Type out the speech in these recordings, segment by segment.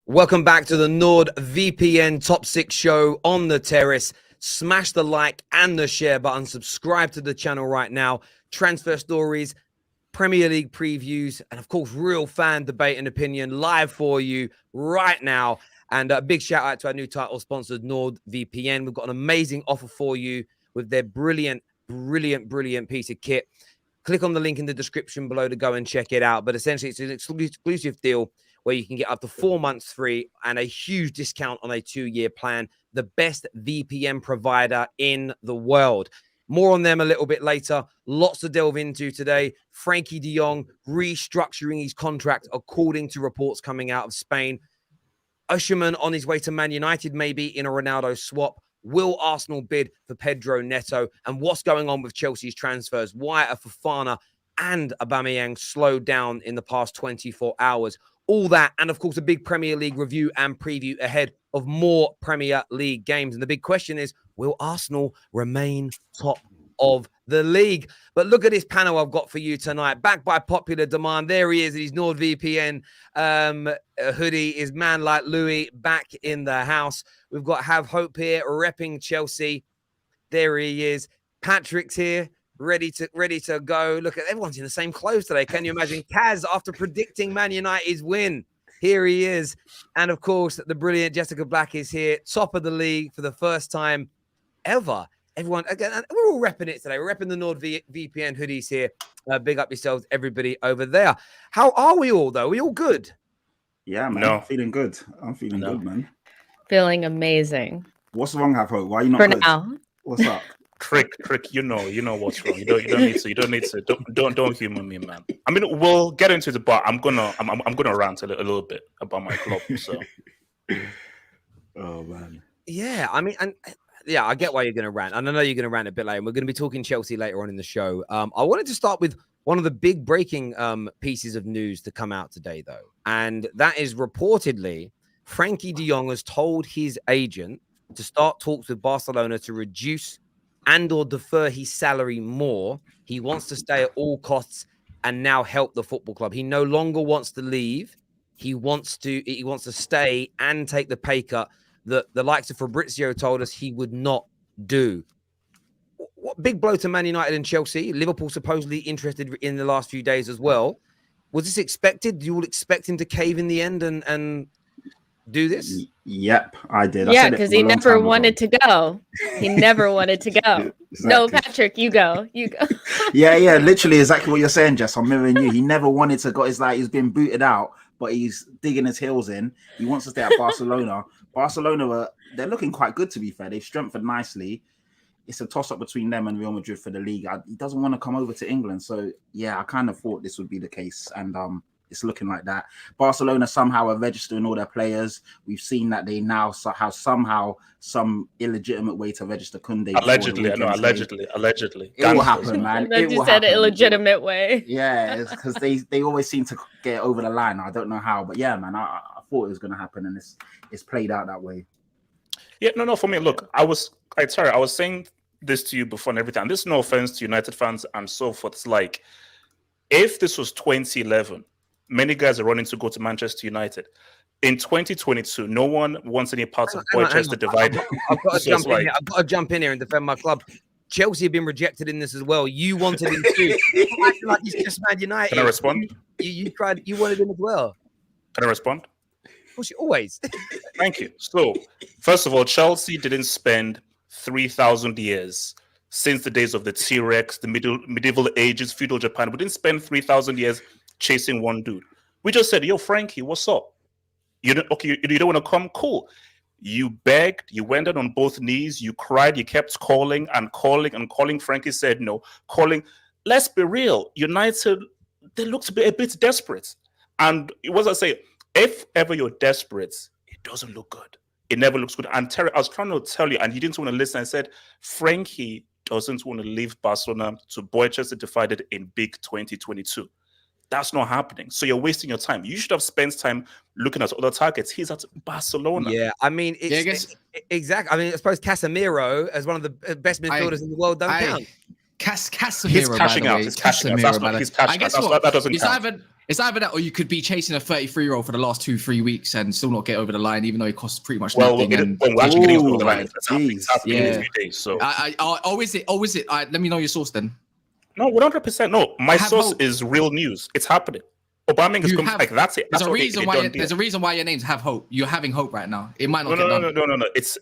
Welcome back to the NORDVPN Top 6 show on the Terrace. Smash the like and the share button. Subscribe to the channel right now. Transfer stories, Premier League previews, and of course, real fan debate and opinion live for you right now. And a big shout out to our new title sponsor, NORDVPN. We've got an amazing offer for you with their brilliant piece of kit. Click on the link in the description below to go and check it out. But essentially, it's an exclusive deal where you can get up to 4 months free and a huge discount on a 2-year plan. The best VPN provider in the world. More on them a little bit later. Lots to delve into today. Frenkie de Jong restructuring his contract according to reports coming out of Spain. Osimhem on his way to Man United, maybe in a Ronaldo swap. Will Arsenal bid for Pedro Neto? And what's going on with Chelsea's transfers? Why are Fofana and Aubameyang slowed down in the past 24 hours? All that, and of course, a big Premier League review and preview ahead of more Premier League games. And the big question is, will Arsenal remain top of the league? But look at this panel I've got for you tonight. Backed by popular demand. There he is in his NordVPN hoodie. Is man like Louie back in the house. We've got Have Hope here, repping Chelsea. There he is. Patrick's here. Ready to go. Look at everyone's in the same clothes today. Can you imagine? Kaz, after predicting Man United's win, here he is. And of course, the brilliant Jessica Black is here, top of the league for the first time ever. Everyone, again, and we're all repping it today. We're repping the NordVPN hoodies here. Big up yourselves, everybody over there. How are we all, though? Are we all good? Yeah, man. No. Feeling good. I'm feeling good, man. Feeling amazing. What's wrong, Have Hope? Why are you not For good? now. What's up? Trick, you know what's wrong. You don't need to. Don't humor me, man. I mean, we'll get into the but I'm gonna rant a little bit about my club. So, Oh man. Yeah, I mean, and yeah, I get why you're going to rant. And I know you're going to rant a bit later. And we're going to be talking Chelsea later on in the show. I wanted to start with one of the big breaking pieces of news to come out today, though. And that is reportedly Frenkie de Jong has told his agent to start talks with Barcelona to reduce and or defer his salary more. He wants to stay at all costs and now help the football club. He no longer wants to leave. He wants to stay and take the pay cut that the likes of Fabrizio told us he would not do. What big blow to Man United and Chelsea. Liverpool supposedly interested in the last few days as well. Was this expected? Do you all expect him to cave in the end and do this? Yep, I did. Yeah, because he never wanted to go. He never wanted to go. Exactly. No, Patrick, you go. You go. Yeah, literally exactly what you're saying, Jess. I'm mirroring you. He never wanted to go. It's like he's been booted out, but he's digging his heels in. He wants to stay at Barcelona. Barcelona, they're looking quite good, to be fair. They've strengthened nicely. It's a toss-up between them and Real Madrid for the league. He doesn't want to come over to England. So, yeah, I kind of thought this would be the case. And it's looking like that. Barcelona somehow are registering all their players. We've seen that they now have somehow some illegitimate way to register Koundé. allegedly. It will happen, man. That you said an illegitimate way. Yeah, because they always seem to get over the line. I don't know how, but yeah, man, I thought it was going to happen, and it's played out that way. Yeah, no. For me, look, I was saying this to you before and everything. And this is no offense to United fans and so forth. It's like if this was 2011, many guys are running to go to Manchester United. In 2022, no one wants any parts of Manchester divided. I've got to jump in here and defend my club. Chelsea have been rejected in this as well. You wanted him too. Like he's just Man United. Can I respond? You tried. You wanted him as well. Can I respond? Of course, you always. Thank you. So, first of all, Chelsea didn't spend 3,000 years since the days of the T-Rex, the medieval ages, feudal Japan. We didn't spend 3,000 years chasing one dude. We just said, yo, Frenkie, what's up? You don't want to come? Cool. You begged, you went on both knees, you cried, you kept calling and calling and calling. Frenkie said no. Calling. Let's be real. United, they look to be a bit desperate. And what I say, if ever you're desperate, it doesn't look good. It never looks good. And Terry, I was trying to tell you, and you didn't want to listen. I said, Frenkie doesn't want to leave Barcelona to Manchester divided in big 2022. That's not happening. So you're wasting your time. You should have spent time looking at other targets. He's at Barcelona. Yeah, I mean, exactly. I mean, I suppose Casemiro, as one of the best midfielders in the world, don't count. Casemiro, He's cashing out. He's cashing out. That doesn't count. It's either that or you could be chasing a 33-year-old for the last 2-3 weeks and still not get over the line, even though it costs pretty much nothing. We're actually getting over the line. It's happening in a few days. So, is it? Let me know your source then. No, 100%. No, my source is real news. It's happening. Aubameyang is coming. Like that's it. There's a reason why. There's a reason why your names have hope. You're having hope right now. It might not. No. It's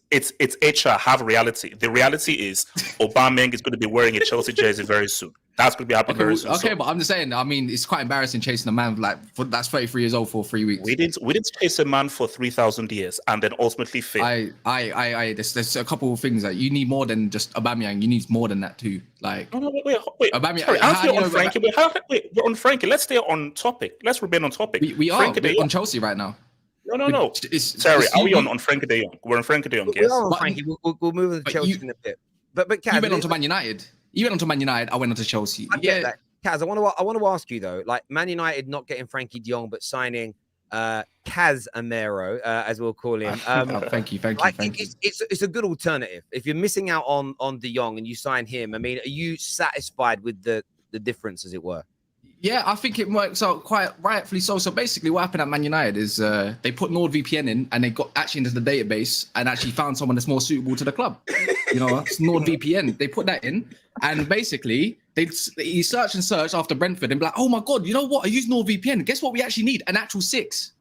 HR have reality. The reality is Aubameyang is going to be wearing a Chelsea jersey very soon. That's going to be happening very soon. Okay, but I'm just saying. I mean, it's quite embarrassing chasing a man that's 33 years old for 3 weeks. We didn't chase a man for 3,000 years and then ultimately fail. There's a couple of things that you need more than just Aubameyang. You need more than that too. Like wait. Aubameyang. Sorry, on Frenkie. We're on Frenkie. Let's stay on topic. Let's remain on topic. We are on Chelsea right now. No. Sorry, are we on Frenkie de Jong? We're on Frenkie de Jong. Yes. We're on Frenkie. We'll move on to Chelsea in a bit. But Kaz, you went on to Man United. You went on to Man United. I went on to Chelsea. I get that. Kaz, I want to ask you though, like Man United not getting Frenkie de Jong, but signing Casemiro, as we'll call him. Thank you. It's a good alternative. If you're missing out on de Jong and you sign him, I mean, are you satisfied with the difference, as it were? Yeah, I think it works out quite rightfully so. So basically what happened at Man United is they put NordVPN in and they got actually into the database and actually found someone that's more suitable to the club. You know, it's NordVPN. They put that in and basically he searched after Brentford and be like, oh my God, you know what? I use NordVPN. Guess what we actually need? An actual 6.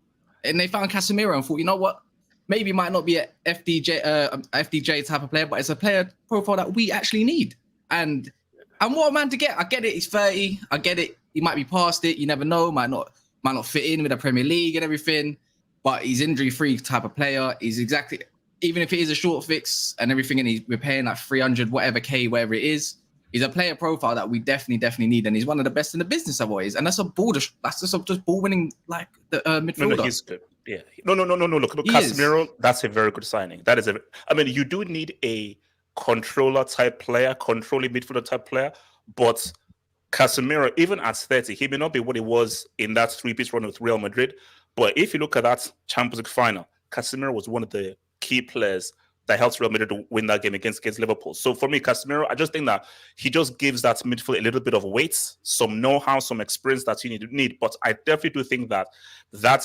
And they found Casemiro and thought, you know what? Maybe it might not be a FDJ type of player, but it's a player profile that we actually need. And what a man to get. I get it. He's 30. I get it. He might be past it. You never know. Might not fit in with the Premier League and everything. But he's injury-free type of player. He's exactly, even if it is a short fix and everything, and we're paying like 300 whatever it is. He's a player profile that we definitely need, and he's one of the best in the business otherwise. And that's just ball winning like the midfielder. No, he's good. Yeah. No. Look, Casemiro. That's a very good signing. I mean, you do need a controller type player, controlling midfielder type player, but Casemiro, even at 30, he may not be what he was in that 3-piece run with Real Madrid. But if you look at that Champions League final, Casemiro was one of the key players that helped Real Madrid to win that game against Liverpool. So for me, Casemiro, I just think that he just gives that midfield a little bit of weight, some know-how, some experience that you need. But I definitely do think that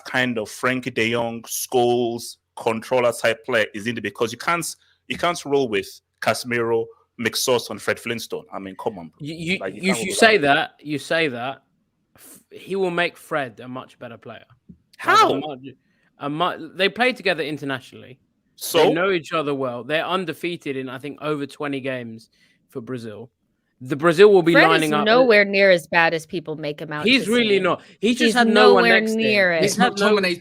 kind of Frenkie de Jong, Scholes, controller type player is needed because you can't roll with Casemiro, McSauce on Fred Flintstone. I mean, come on, bro. You say that he will make Fred a much better player. How? They play together internationally. So they know each other well. They're undefeated in, I think, over 20 games for Brazil. The Brazil will be Fred lining is up. Nowhere near as bad as people make him out. He's really not. He's had no one next near to him. it.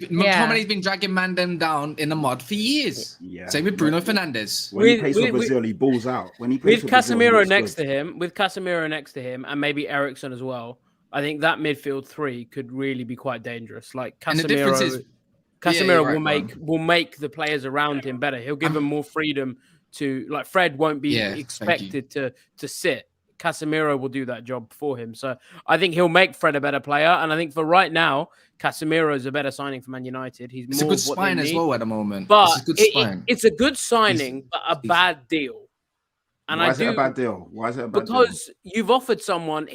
McTominay's been dragging man them down in the mud for years. Yeah. Same with Bruno Fernandes. When he plays for Brazil, he balls out. When he plays with Casemiro next to him, and maybe Eriksen as well, I think that midfield 3 could really be quite dangerous. Like Casemiro will make the players around him better. He'll give them more freedom to, like, Fred won't be expected to sit. Casemiro will do that job for him. So I think he'll make Fred a better player. And I think for right now, Casemiro is a better signing for Man United. It's a good spine as well at the moment. But it's a good signing, but a bad deal. And why is it a bad deal? Because you've offered someone.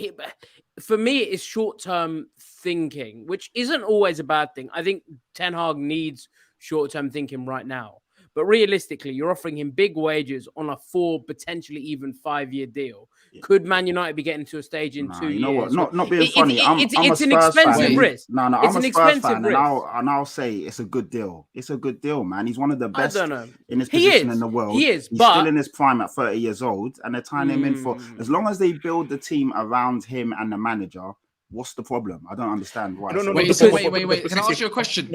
For me, it's short-term thinking, which isn't always a bad thing. I think Ten Hag needs short-term thinking right now. But realistically, you're offering him big wages on a 4, potentially even 5-year deal. Yeah. Could Man United be getting to a stage in 2 years? You know what? Not being funny. It's an expensive risk. No, I'm a Spurs fan, and I'll say it's a good deal. It's a good deal, man. He's one of the best in his position in the world. He is. He's still in his prime at 30 years old, and they're tying him in for as long as they build the team around him and the manager. What's the problem? I don't understand why. Wait. Can I ask you a question?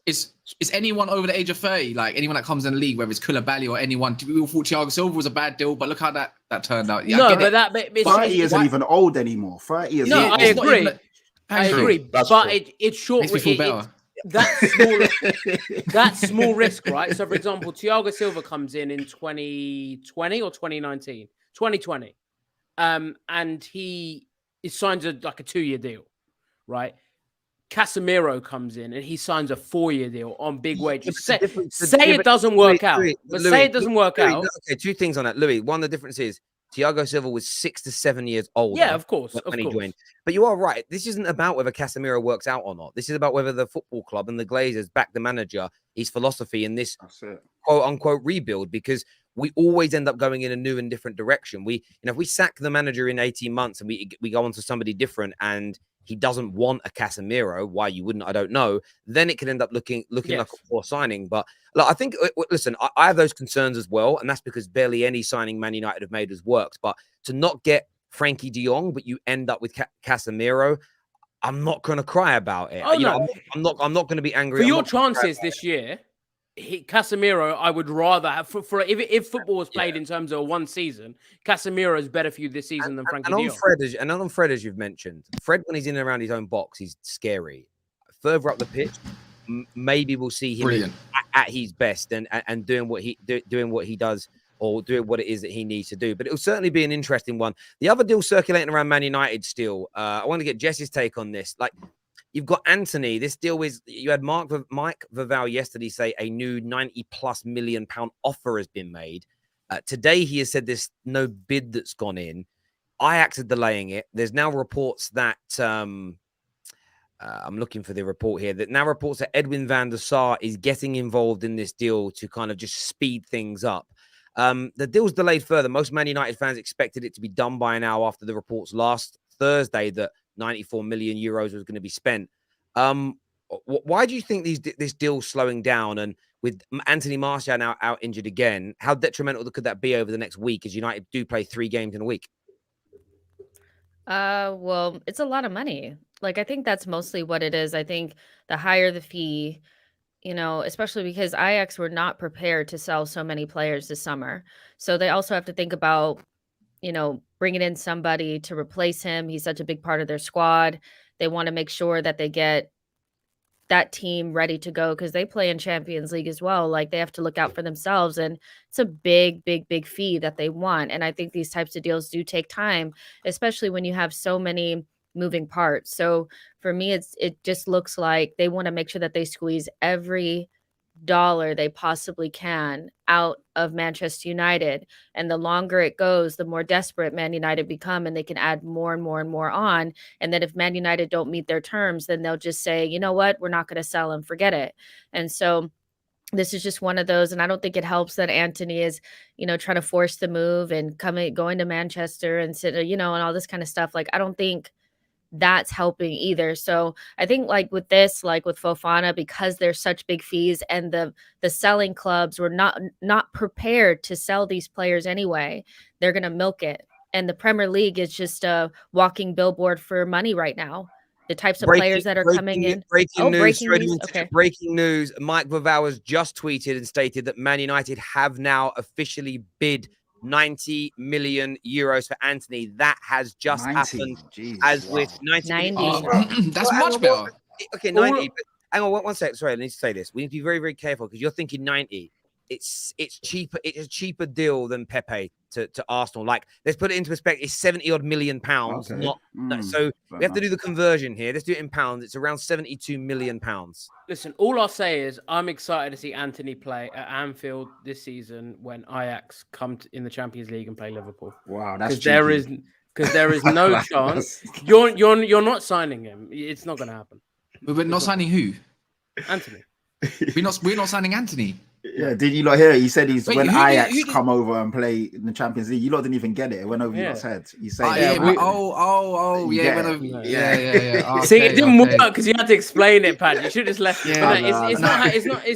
Is anyone over the age of 30, like anyone that comes in the league, whether it's Koulibaly or anyone, we thought Thiago Silva was a bad deal, but look how that turned out. Yeah, no, but 30 isn't even old anymore. 30 is I agree. I agree. But it's short. Makes me feel better. That's small risk, right? So, for example, Thiago Silva comes in 2020 or 2019? 2020. And he signs a 2-year deal, right? Casemiro comes in and he signs a 4-year deal on big wages. Say it doesn't work out. But say it doesn't work out. Okay, 2 things on that, Louie. One, the difference is Thiago Silva was 6 to 7 years old. Yeah, of course. When he joined. But you are right. This isn't about whether Casemiro works out or not. This is about whether the football club and the Glazers back the manager, his philosophy in this quote unquote rebuild, because we always end up going in a new and different direction. If we sack the manager in 18 months and we go on to somebody different and he doesn't want a Casemiro, why you wouldn't, I don't know, then it could end up looking like a poor signing. But look, I think, listen, I have those concerns as well. And that's because barely any signing Man United have made has worked. But to not get Frenkie de Jong, but you end up with Casemiro, I'm not going to cry about it. Oh, no. I'm not going to be angry. For your chances this year, Casemiro, I would rather have if football was played in terms of one season, Casemiro is better for you this season than Frenkie de Jong. On Fred, as you've mentioned, Fred, when he's in and around his own box, he's scary. Further up the pitch, maybe we'll see him at his best and doing what he does, or doing what it is that he needs to do. But it'll certainly be an interesting one. The other deal circulating around Man United still, I want to get Jess's take on this. Like, you've got Antony. This deal you had Mike Vaval yesterday say a new £90+ million offer has been made. Today, he has said there's no bid that's gone in. Ajax are delaying it. There's now reports that I'm looking for the report here, that now reports that Edwin van der Sar is getting involved in this deal to kind of just speed things up. The deal's delayed further. Most Man United fans expected it to be done by now after the reports last Thursday that 94 million euros was going to be spent. Why do you think this deal's slowing down? And with Anthony Martial now out injured again, how detrimental could that be over the next week, as United do play 3 games in a week? Well, it's a lot of money. Like, I think that's mostly what it is. I think the higher the fee, especially because Ajax were not prepared to sell so many players this summer. So they also have to think about, bringing in somebody to replace him. He's such a big part of their squad. They want to make sure that they get that team ready to go because they play in Champions League as well. Like, they have to look out for themselves, and it's a big, big, big fee that they want. And I think these types of deals do take time, especially when you have so many moving parts. So for me, it just looks like they want to make sure that they squeeze every dollar they possibly can out of Manchester United. And the longer it goes, the more desperate Man United become, and they can add more and more and more on. And then if Man United don't meet their terms, then they'll just say, you know what, we're not going to sell him, forget it. And so this is just one of those. And I don't think it helps that Antony is, trying to force the move and going to Manchester and and all this kind of stuff. Like, I don't think that's helping either. So I think like with Fofana, because there's such big fees and the selling clubs were not prepared to sell these players anyway, they're going to milk it. And the Premier League is just a walking billboard for money right now. The types of players that are coming in. Breaking news. Mike Vaval has just tweeted and stated that Man United have now officially bid 90 million euros for Antony. That has just happened. Jeez, with 90. That's much better. Okay, 90. But hang on one sec. Sorry, I need to say this. We need to be very, very careful because you're thinking 90. It's cheaper. It's a cheaper deal than Pepe to Arsenal. Like, let's put it into perspective. It's 70-odd million pounds. Okay. So we have to do the conversion here. Let's do it in pounds. It's around 72 million pounds. Listen, all I'll say is I'm excited to see Antony play at Anfield this season when Ajax come in the Champions League and play Liverpool. Wow, that's because there is no chance you're not signing him. It's not going to happen. But we're not signing who? Antony. We're not signing Antony. Yeah, did you not hear it? He said when Ajax come over and play in the Champions League. You lot didn't even get it. It went over your head. He said, yeah. See, it didn't work because you had to explain it, Pat. You should have just left it. It's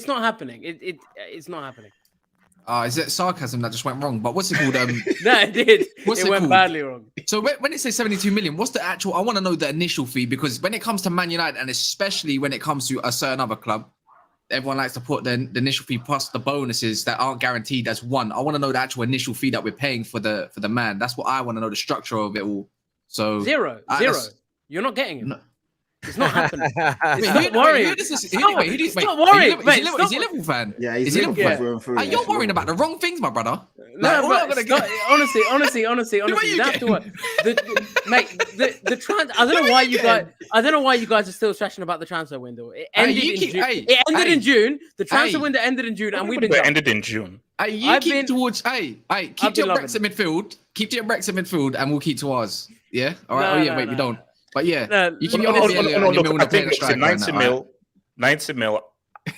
not happening. It's not happening. Is it sarcasm that just went wrong? But what's it called? No, it did. It went badly wrong. So when it says 72 million, what's the actual? I want to know the initial fee, because when it comes to Man United, and especially when it comes to a certain other club, everyone likes to put the initial fee plus the bonuses that aren't guaranteed as one. I want to know the actual initial fee that we're paying for the man. That's what I want to know, the structure of it all. So zero. You're not getting him. It's not happening. Wait, Stop worrying. Stop worrying. Is he a Liverpool fan? Yeah, Is he's he a Liverpool fan fan? through and through. Are you worrying about the wrong things, my brother? No, Like, but honestly, you don't have to worry. Mate, the trans. I don't know why you guys are still stressing about the transfer window. It ended in June. It ended in June. The transfer window ended in June, and we didn't. It ended in June. Keep to your Brexit midfield. Keep to your Brexit midfield, and we'll keep to ours. Yeah. All right. We don't. But yeah, you keep your look, I think it's 90 mil. 90 mil.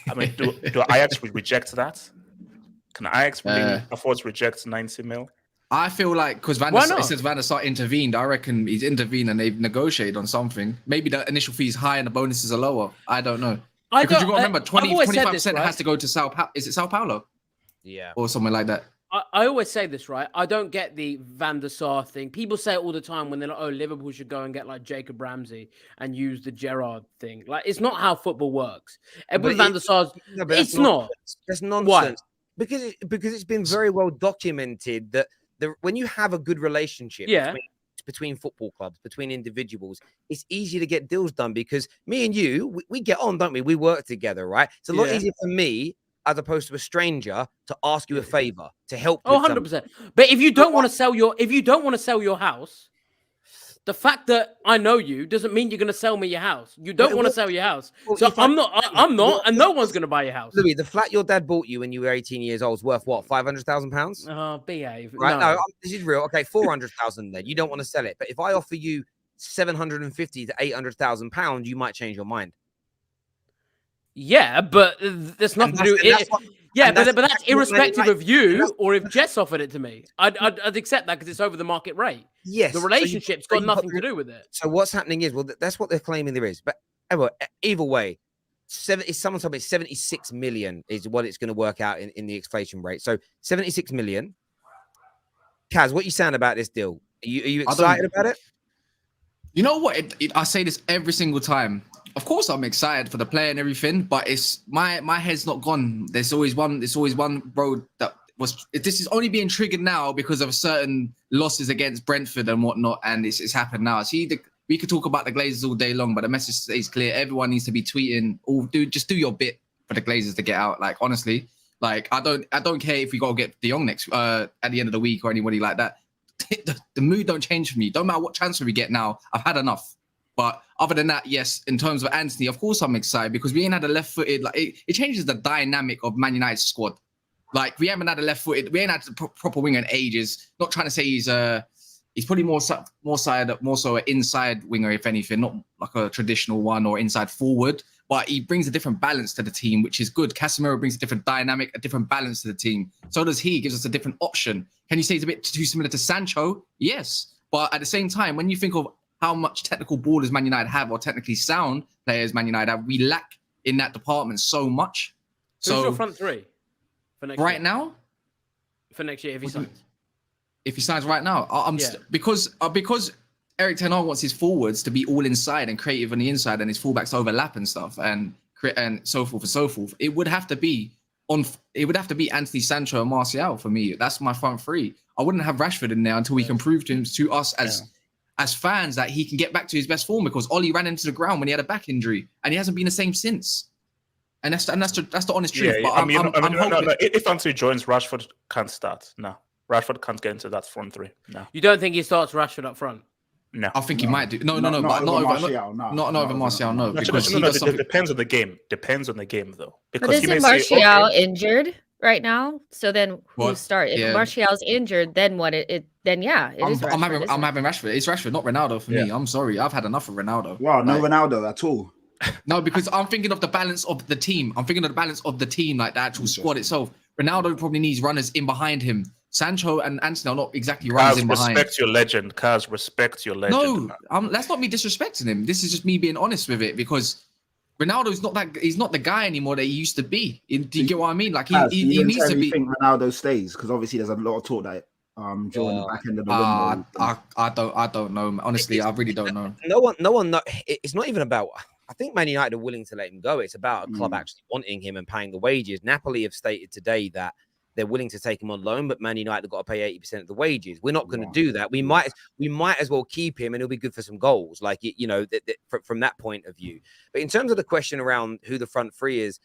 I mean, do Ajax reject that? Can Ajax really afford to reject 90 mil? I feel like because Van der Sar intervened, I reckon he's intervened and they've negotiated on something. Maybe the initial fee is high and the bonuses are lower. I don't know. Because you've got to remember, 25% has to go to Sao Paulo. Is it Sao Paulo? Yeah. Or something like that. I always say this, right? I don't get the Van der Sar thing. People say it all the time when they're like, oh, Liverpool should go and get like Jacob Ramsey and use the Gerrard thing. Like, it's not how football works. And with Van der Sar's, it's not. That's nonsense. Why? Because it's been very well documented that when you have a good relationship between football clubs, between individuals, it's easy to get deals done because me and you, we get on, don't we? We work together, right? It's a lot easier for me as opposed to a stranger to ask you a favor to help. Oh, 100%. But if you don't want to sell your house, the fact that I know you doesn't mean you're going to sell me your house. You don't want to sell your house. So I'm not, and no one's going to buy your house. Louie, the flat your dad bought you when you were 18 years old is worth what? £500,000? Oh, behave. Right? No, this is real. Okay, 400,000 then. You don't want to sell it. But if I offer you 750 to 800,000 pounds, you might change your mind. Yeah, but that's nothing to do. But that's irrespective of you or if Jess offered it to me. I'd accept that because it's over the market rate. Yes, the relationship's got nothing to do with it. So what's happening is, that's what they're claiming there is. But either way, someone told me 76 million is what it's going to work out in the inflation rate. So 76 million. Kaz, what are you saying about this deal? Are you excited about it? You know what? I say this every single time. Of course, I'm excited for the player and everything, but it's my head's not gone. There's always one road that was. This is only being triggered now because of certain losses against Brentford and whatnot, and it's happened now. See, we could talk about the Glazers all day long, but the message stays clear. Everyone needs to be tweeting. Just do your bit for the Glazers to get out. Like honestly, like I don't care if we got to get De Jong next at the end of the week or anybody like that. The mood don't change for me. Don't matter what transfer we get now. I've had enough. But other than that, yes, in terms of Antony, of course I'm excited because we ain't had a left-footed. Like it changes the dynamic of Man United's squad. Like we haven't had a left-footed. We ain't had a proper winger in ages. Not trying to say he's probably more so an inside winger, if anything, not like a traditional one or inside forward. But he brings a different balance to the team, which is good. Casemiro brings a different dynamic, a different balance to the team. So does he. Gives us a different option. Can you say he's a bit too similar to Sancho? Yes. But at the same time, when you think of how much technical ballers Man United have or technically sound players Man United have, we lack in that department so much. Who's your front three for next year? Now? For next year, if he signs. If he signs right now, because Erik Ten Hag wants his forwards to be all inside and creative on the inside, and his fullbacks to overlap and stuff, and so forth and so forth. It would have to be Anthony, Sancho, and Martial for me. That's my front three. I wouldn't have Rashford in there until we can prove to us as fans that he can get back to his best form, because Ollie ran into the ground when he had a back injury and he hasn't been the same since. And that's the honest truth. Yeah, but no. If Antony joins, Rashford can't start. No, Rashford can't get into that front three. No. You don't think he starts Rashford up front? No. I think he might do. No, but not over Martial. No, because it depends on the game. Depends on the game, though. Because but isn't Martial injured right now? So then who start? If Martial's injured, then what? It is Rashford. I'm having Rashford. It's Rashford, not Ronaldo for me. I'm sorry. I've had enough of Ronaldo. Wow, no Ronaldo at all. No, because I'm thinking of the balance of the team. I'm thinking of the balance of the team, like the actual squad itself. Ronaldo probably needs runners in behind him. Sancho and Antony are not exactly runners in behind. Respect your legend, Kaz. Respect your legend. No, that's not me disrespecting him. This is just me being honest with it, because Ronaldo's not that. He's not the guy anymore that he used to be. Do you get what I mean? Like he needs to be. You think Ronaldo stays? Because obviously there's a lot of talk that during the back end of the window. I don't know. Honestly, I really don't know. No one. It's not even about. I think Man United are willing to let him go. It's about a club actually wanting him and paying the wages. Napoli have stated today that they're willing to take him on loan, but Man United have got to pay 80% of the wages. We're not going to do that. We might as well keep him, and he'll be good for some goals, like, you know, from that point of view. But in terms of the question around who the front three is,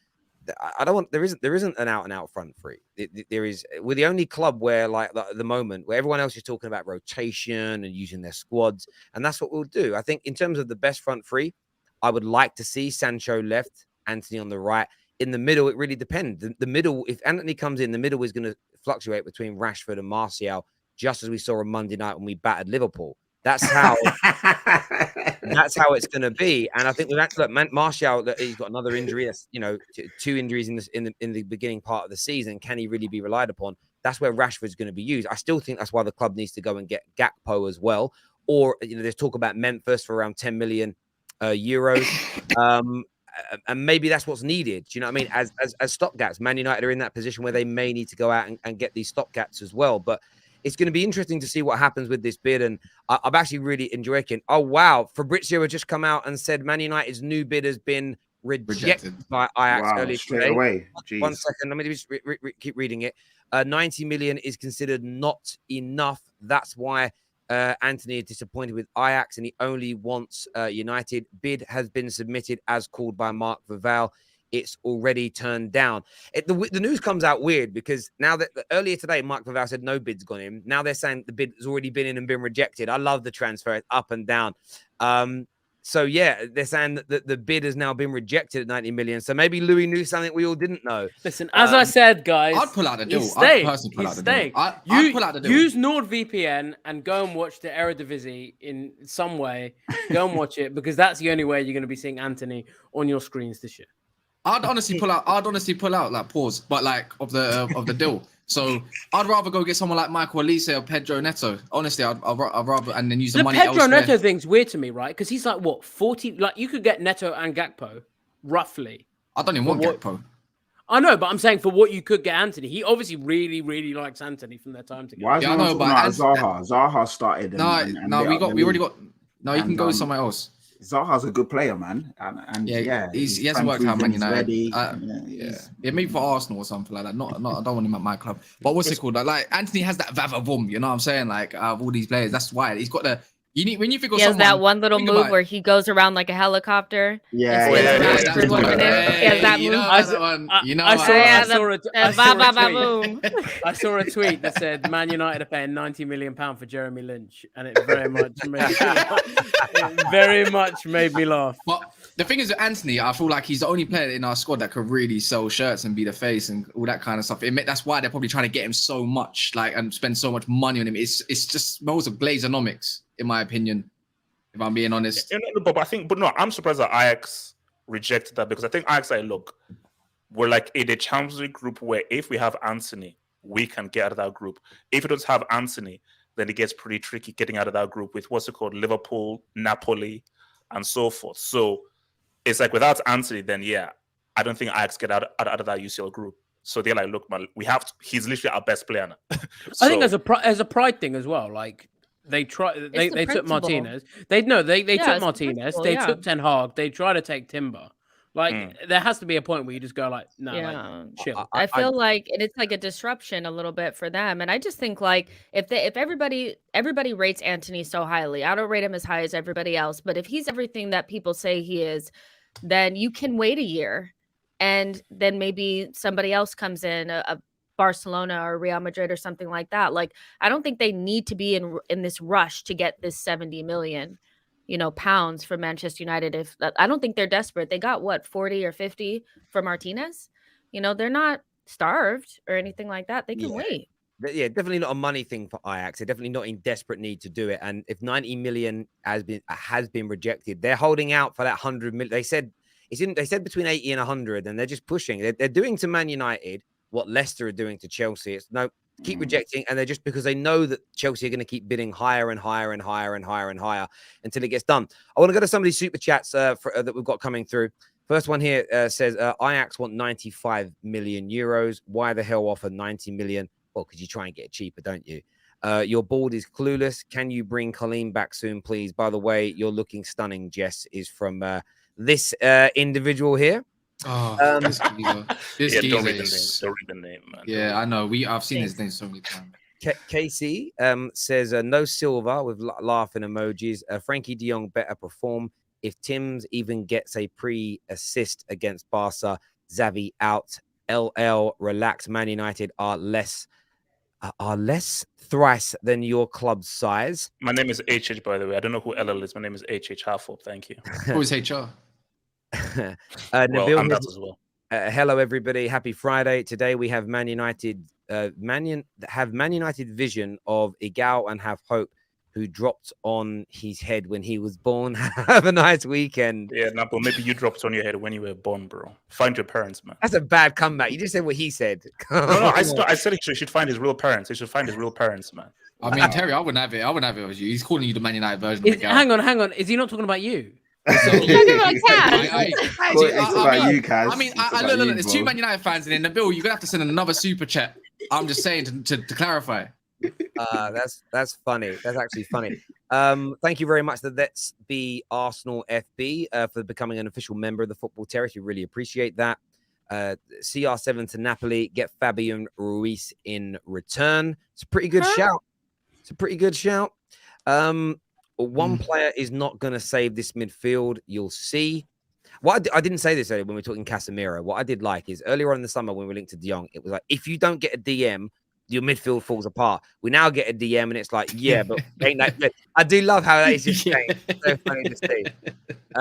there isn't an out and out front three. We're the only club where, like, at the moment, where everyone else is talking about rotation and using their squads, and that's what we'll do. I think in terms of the best front three, I would like to see Sancho left, Antony on the right. In the middle, it really depends. The middle, if Antony comes in, the middle is going to fluctuate between Rashford and Martial, just as we saw on Monday night when we battered Liverpool. That's how it's going to be. And I think with that, look, Martial, he's got another injury. That's, you know, 2 injuries in the beginning part of the season. Can he really be relied upon? That's where Rashford's going to be used. I still think that's why the club needs to go and get Gakpo as well. Or, you know, there's talk about Memphis for around 10 million euros. And maybe that's what's needed. Do you know what I mean? As stopgaps, Man United are in that position where they may need to go out and get these stopgaps as well. But it's going to be interesting to see what happens with this bid. And I've actually really enjoyed it. Oh, wow. Fabrizio had just come out and said Man United's new bid has been rejected by Ajax earlier today. Away. One second. Let me just keep reading it. 90 million is considered not enough. That's why Antony is disappointed with Ajax and he only wants United. Bid has been submitted as called by Mark Vival. It's already turned down. The news comes out weird because now that earlier today, Mark Vival said no bid's gone in. Now they're saying the bid has already been in and been rejected. I love the transfer. It's up and down. So, yeah, they're saying that the bid has now been rejected at 90 million. So maybe Louie knew something we all didn't know. Listen, as I said, guys, I'd pull out the deal. I'd personally pull out the deal. I'd pull out the deal. Use NordVPN and go and watch the Eredivisie in some way. Go and watch it because that's the only way you're going to be seeing Antony on your screens this year. I'd honestly pull out, like, pause, but like of the deal. So I'd rather go get someone like Michael Olise or Pedro Neto. Honestly, I'd rather and then use the money Pedro elsewhere. Neto thing's weird to me, right? Because he's like what 40. Like you could get Neto and Gakpo, roughly. I don't even want Gakpo. I know, but I'm saying for what you could get Antony, he obviously really, really likes Antony from their time together. Why is no one talking about Zaha? Zaha started. We already got. No, you can go somewhere else. Zaha's a good player, man, and he hasn't worked out Man United. Yeah, maybe for Arsenal or something like that. Not, I don't want him at my club. But what's it called? Like Antony has that vavavoom, you know what I'm saying? Like all these players, that's why he's got the. You need when you think of someone. He has that one little move where he goes around like a helicopter. Yeah. I saw a tweet that said Man United are paying £90 million for Jeremy Lynch, and it very much made me laugh. But the thing is with Antony, I feel like he's the only player in our squad that could really sell shirts and be the face and all that kind of stuff. That's why they're probably trying to get him so much, like, and spend so much money on him. It's just smells of Glazeonomics, in my opinion, if I'm being honest. I'm surprised that Ajax rejected that because I think Ajax we're like in a Champions League group where if we have Antony, we can get out of that group. If we don't have Antony, then it gets pretty tricky getting out of that group with Liverpool, Napoli, and so forth. So it's like without Antony, then I don't think Ajax get out of that UCL group. So they're like, look, man, he's literally our best player now. I think as a pride thing as well, like. They took Martinez. They took Martinez. They took Ten Hag. They try to take Timber. Like there has to be a point where you just go like, no, chill. I feel like it's like a disruption a little bit for them, and I just think like if everybody rates Antony so highly, I don't rate him as high as everybody else, but if he's everything that people say he is, then you can wait a year, and then maybe somebody else comes in, a Barcelona or Real Madrid or something like that. Like, I don't think they need to be in this rush to get this 70 million, pounds for Manchester United. I don't think they're desperate. They got what, 40 or 50 for Martinez? They're not starved or anything like that. They can wait. Yeah, definitely not a money thing for Ajax. They're definitely not in desperate need to do it. And if 90 million has been rejected, they're holding out for that 100 million. They said between 80 and 100, and they're just pushing. They're doing to Man United what Leicester are doing to Chelsea. It's keep rejecting, and they're just because they know that Chelsea are going to keep bidding higher and higher and higher and higher and higher until it gets done. I want to go to some of these super chats that we've got coming through. First one here says Ajax want 95 million euros. Why the hell offer 90 million? Well, because you try and get it cheaper, don't you? Your board is clueless. Can you bring Colleen back soon, please? By the way, you're looking stunning, Jess, is from this individual here. Oh, this geezer. This Yeah, geezer don't read the name. is... Don't read the name, man. Yeah, I know. I've seen his name so many times. Casey says no Silva with laughing emojis. Frankie de Jong better perform. If Tim's even gets a pre-assist against Barca, Xavi out. LL relax. Man United are less thrice than your club's size. My name is HH, by the way. I don't know who LL is. My name is HH Halford. Thank you. Who is HR? Well, Nabil I'm that as well. hello everybody, happy Friday. Today we have Man United Man United vision of Igal and have hope, who dropped on his head when he was born. Have a nice weekend. Yeah, no, but maybe you dropped on your head when you were born, bro. Find your parents, man. That's a bad comeback. You just said what he said. No, I said he should find his real parents. He should find his real parents, man. I mean, Terry, I wouldn't have it with you. He's calling you the Man United version of Igal. Hang on. Is he not talking about you? Talking about Cat. I mean, look, there's 2 Man United fans, and in the bill, you're gonna have to send another super chat. I'm just saying to clarify. That's funny. That's actually funny. Thank you very much to Let's Be Arsenal FB for becoming an official member of the Football Terrace. We really appreciate that. CR7 to Napoli. Get Fabian Ruiz in return. It's a pretty good shout. One player is not going to save this midfield. You'll see. I didn't say this earlier when we were talking Casemiro. What I did like is earlier on in the summer when we linked to De Jong, it was like, if you don't get a DM, your midfield falls apart. We now get a DM and it's like, yeah, but ain't that good? I do love how that is just changed. It's so funny to see.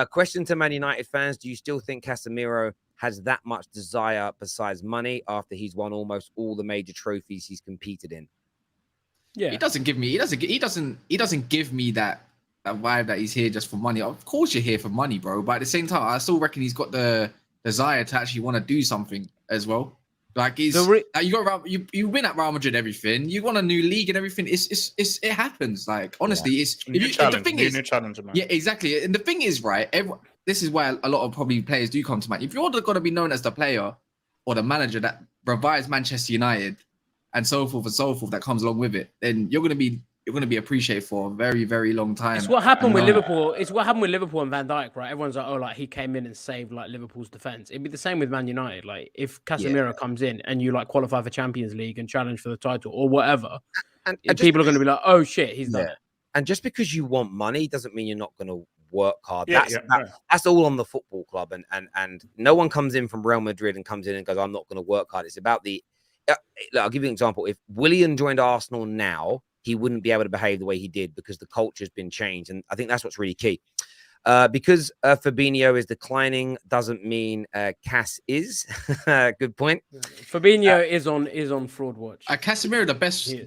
Question to Man United fans. Do you still think Casemiro has that much desire besides money after he's won almost all the major trophies he's competed in? Yeah, he doesn't give me that vibe that he's here just for money. Of course you're here for money, bro. But at the same time, I still reckon he's got the desire to actually want to do something as well. Like you win at Real Madrid, everything. You want a new league and everything. It happens. Like honestly, it's new challenge, man. Yeah, exactly. And the thing is, right? This is why a lot of probably players do come to Man. If you're going to be known as the player or the manager that revives Manchester United and so forth, that comes along with it, then you're going to be appreciated for a very, very long time. It's what happened with Liverpool. It's what happened with Liverpool and Van Dijk, right? Everyone's like, oh, like he came in and saved like Liverpool's defense. It'd be the same with Man United. Like if Casemiro comes in and you like qualify for Champions League and challenge for the title or whatever, and people are going to be be like, oh shit, he's done it. And just because you want money doesn't mean you're not going to work hard. That's all on the football club. And no one comes in from Real Madrid and comes in and goes, I'm not going to work hard. It's about the. I'll give you an example. If Willian joined Arsenal now, he wouldn't be able to behave the way he did because the culture's been changed. And I think that's what's really key. Because Fabinho is declining doesn't mean Cass is. Good point. Fabinho is on fraud watch. Casemiro,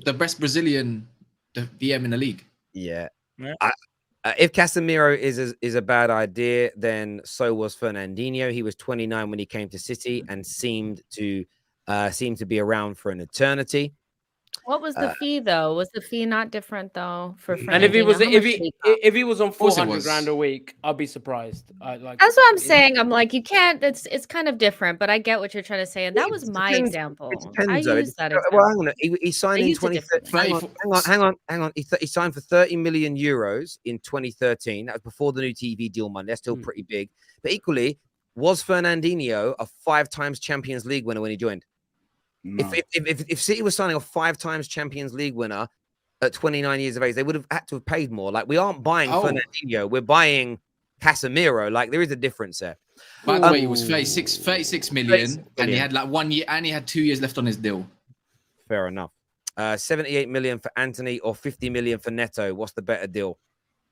the best Brazilian DM in the league. Yeah. If Casemiro is a bad idea, then so was Fernandinho. He was 29 when he came to City and seemed to be around for an eternity. What was the fee though? Was the fee not different though for Fernandinho? And if he was on 400 grand a week, I'd be surprised. That's what I'm saying. I'm like, you can't. It's kind of different, but I get what you're trying to say, and that was my example. I used that example. Well, hang on. He signed in 2013. Hang on. He signed for 30 million euros in 2013. That was before the new TV deal money. That's still pretty big. But equally, was Fernandinho a 5 times Champions League winner when he joined? No. If City was signing a 5 times Champions League winner at 29 years of age, they would have had to have paid more. Like, we aren't buying Fernandinho, we're buying Casemiro. Like, there is a difference there. By the way, it was 36 million, and he had like 1 year, and he had 2 years left on his deal. Fair enough. 78 million for Antony or 50 million for Neto. What's the better deal?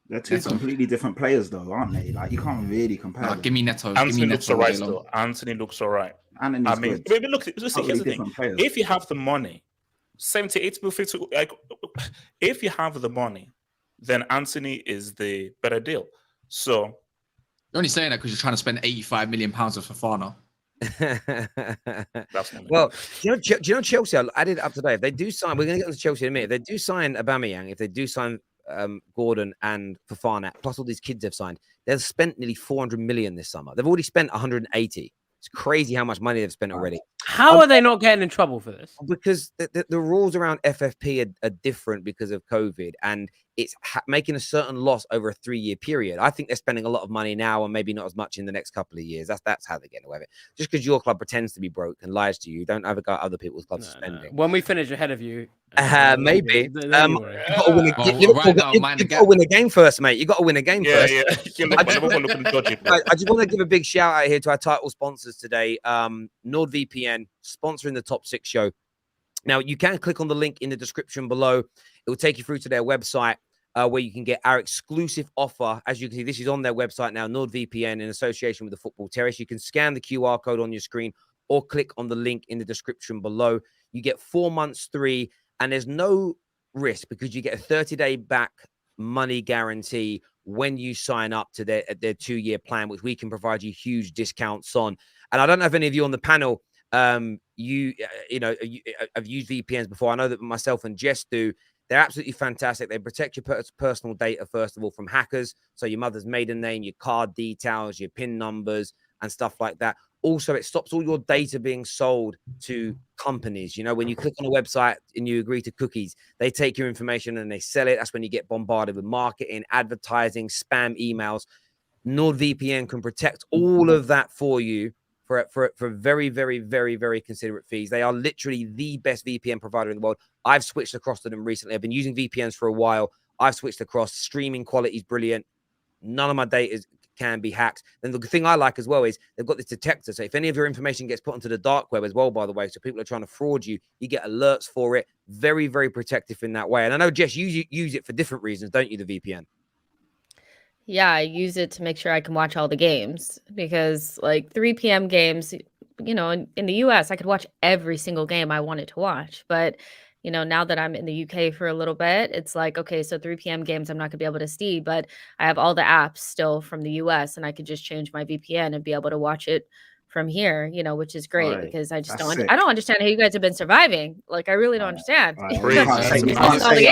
They're two completely different players, though, aren't they? Like, you can't really compare. No, give me Neto. Anthony looks all right, though. Anthony looks all right. I mean, look, here's the thing. Players. If you have the money, 78 to 50, like, if you have the money, then Anthony is the better deal. So you're only saying that because you're trying to spend 85 million pounds of Fofana. Well, do you know Chelsea? I added up today. If they do sign, we're going to get into Chelsea in a minute. If they do sign Aubameyang, if they do sign Gordon and Fofana, plus all these kids they've signed, they've spent nearly 400 million this summer. They've already spent 180. It's crazy how much money they've spent already. How are they not getting in trouble for this? Because the rules around FFP are different because of COVID. And it's making a certain loss over a 3-year period. I think they're spending a lot of money now and maybe not as much in the next couple of years. That's how they're getting away with it. Just because your club pretends to be broke and lies to you, don't ever go other people's clubs spending. When we finish ahead of you, maybe. then you worry. You got to win a game. You got to win a game first, mate. You got to win a game first. Yeah. I just want to give a big shout out here to our title sponsors today. NordVPN sponsoring the Top 6 show. Now, you can click on the link in the description below. It will take you through to their website where you can get our exclusive offer. As you can see, this is on their website now, NordVPN, in association with the Football Terrace. You can scan the QR code on your screen or click on the link in the description below. You get 4 months free, and there's no risk because you get a 30-day back money guarantee when you sign up to their 2-year plan, which we can provide you huge discounts on. And I don't know if any of you on the panel I've used VPNs before. I know that myself and Jess do. They're absolutely fantastic. They protect your personal data, first of all, from hackers. So your mother's maiden name, your card details, your PIN numbers, and stuff like that. Also, it stops all your data being sold to companies. You know, when you click on a website and you agree to cookies, they take your information and they sell it. That's when you get bombarded with marketing, advertising, spam emails. NordVPN can protect all of that for you for very, very, very, very considerate fees. They are literally the best VPN provider in the world. I've switched across to them recently. I've been using VPNs for a while. I've switched across. Streaming quality is brilliant. None of my data can be hacked. Then the thing I like as well is they've got this detector. So if any of your information gets put onto the dark web as well, by the way, so people are trying to fraud you, you get alerts for it. Very, very protective in that way. And I know, Jess, you use it for different reasons, don't you, the VPN? Yeah, I use it to make sure I can watch all the games because like 3 p.m. games, you know, in the US, I could watch every single game I wanted to watch. But, you know, now that I'm in the UK for a little bit, it's like, okay, so 3 p.m. games, I'm not gonna be able to see, but I have all the apps still from the US and I could just change my VPN and be able to watch it from here, you know, which is great because I just I don't understand how you guys have been surviving. Like, I really don't understand. You can't say it. You can't say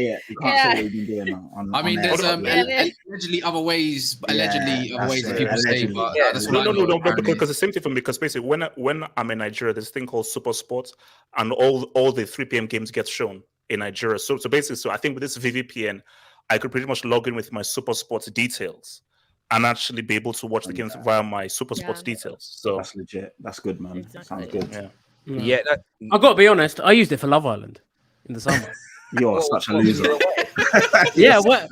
it. You can't say what you've been doing on. I mean, there's allegedly other ways that people say, but that's what no, because the same thing for me. Because basically, when I'm in Nigeria, there's a thing called Super Sports, and all the 3 p.m. games get shown in Nigeria. So basically, I think with this VPN, I could pretty much log in with my Super Sports details and actually be able to watch the games via my Super Sports details. So that's legit. That's good, man. Exactly. Sounds good. Yeah. I've got to be honest. I used it for Love Island in the summer. You're such a loser. Yeah. When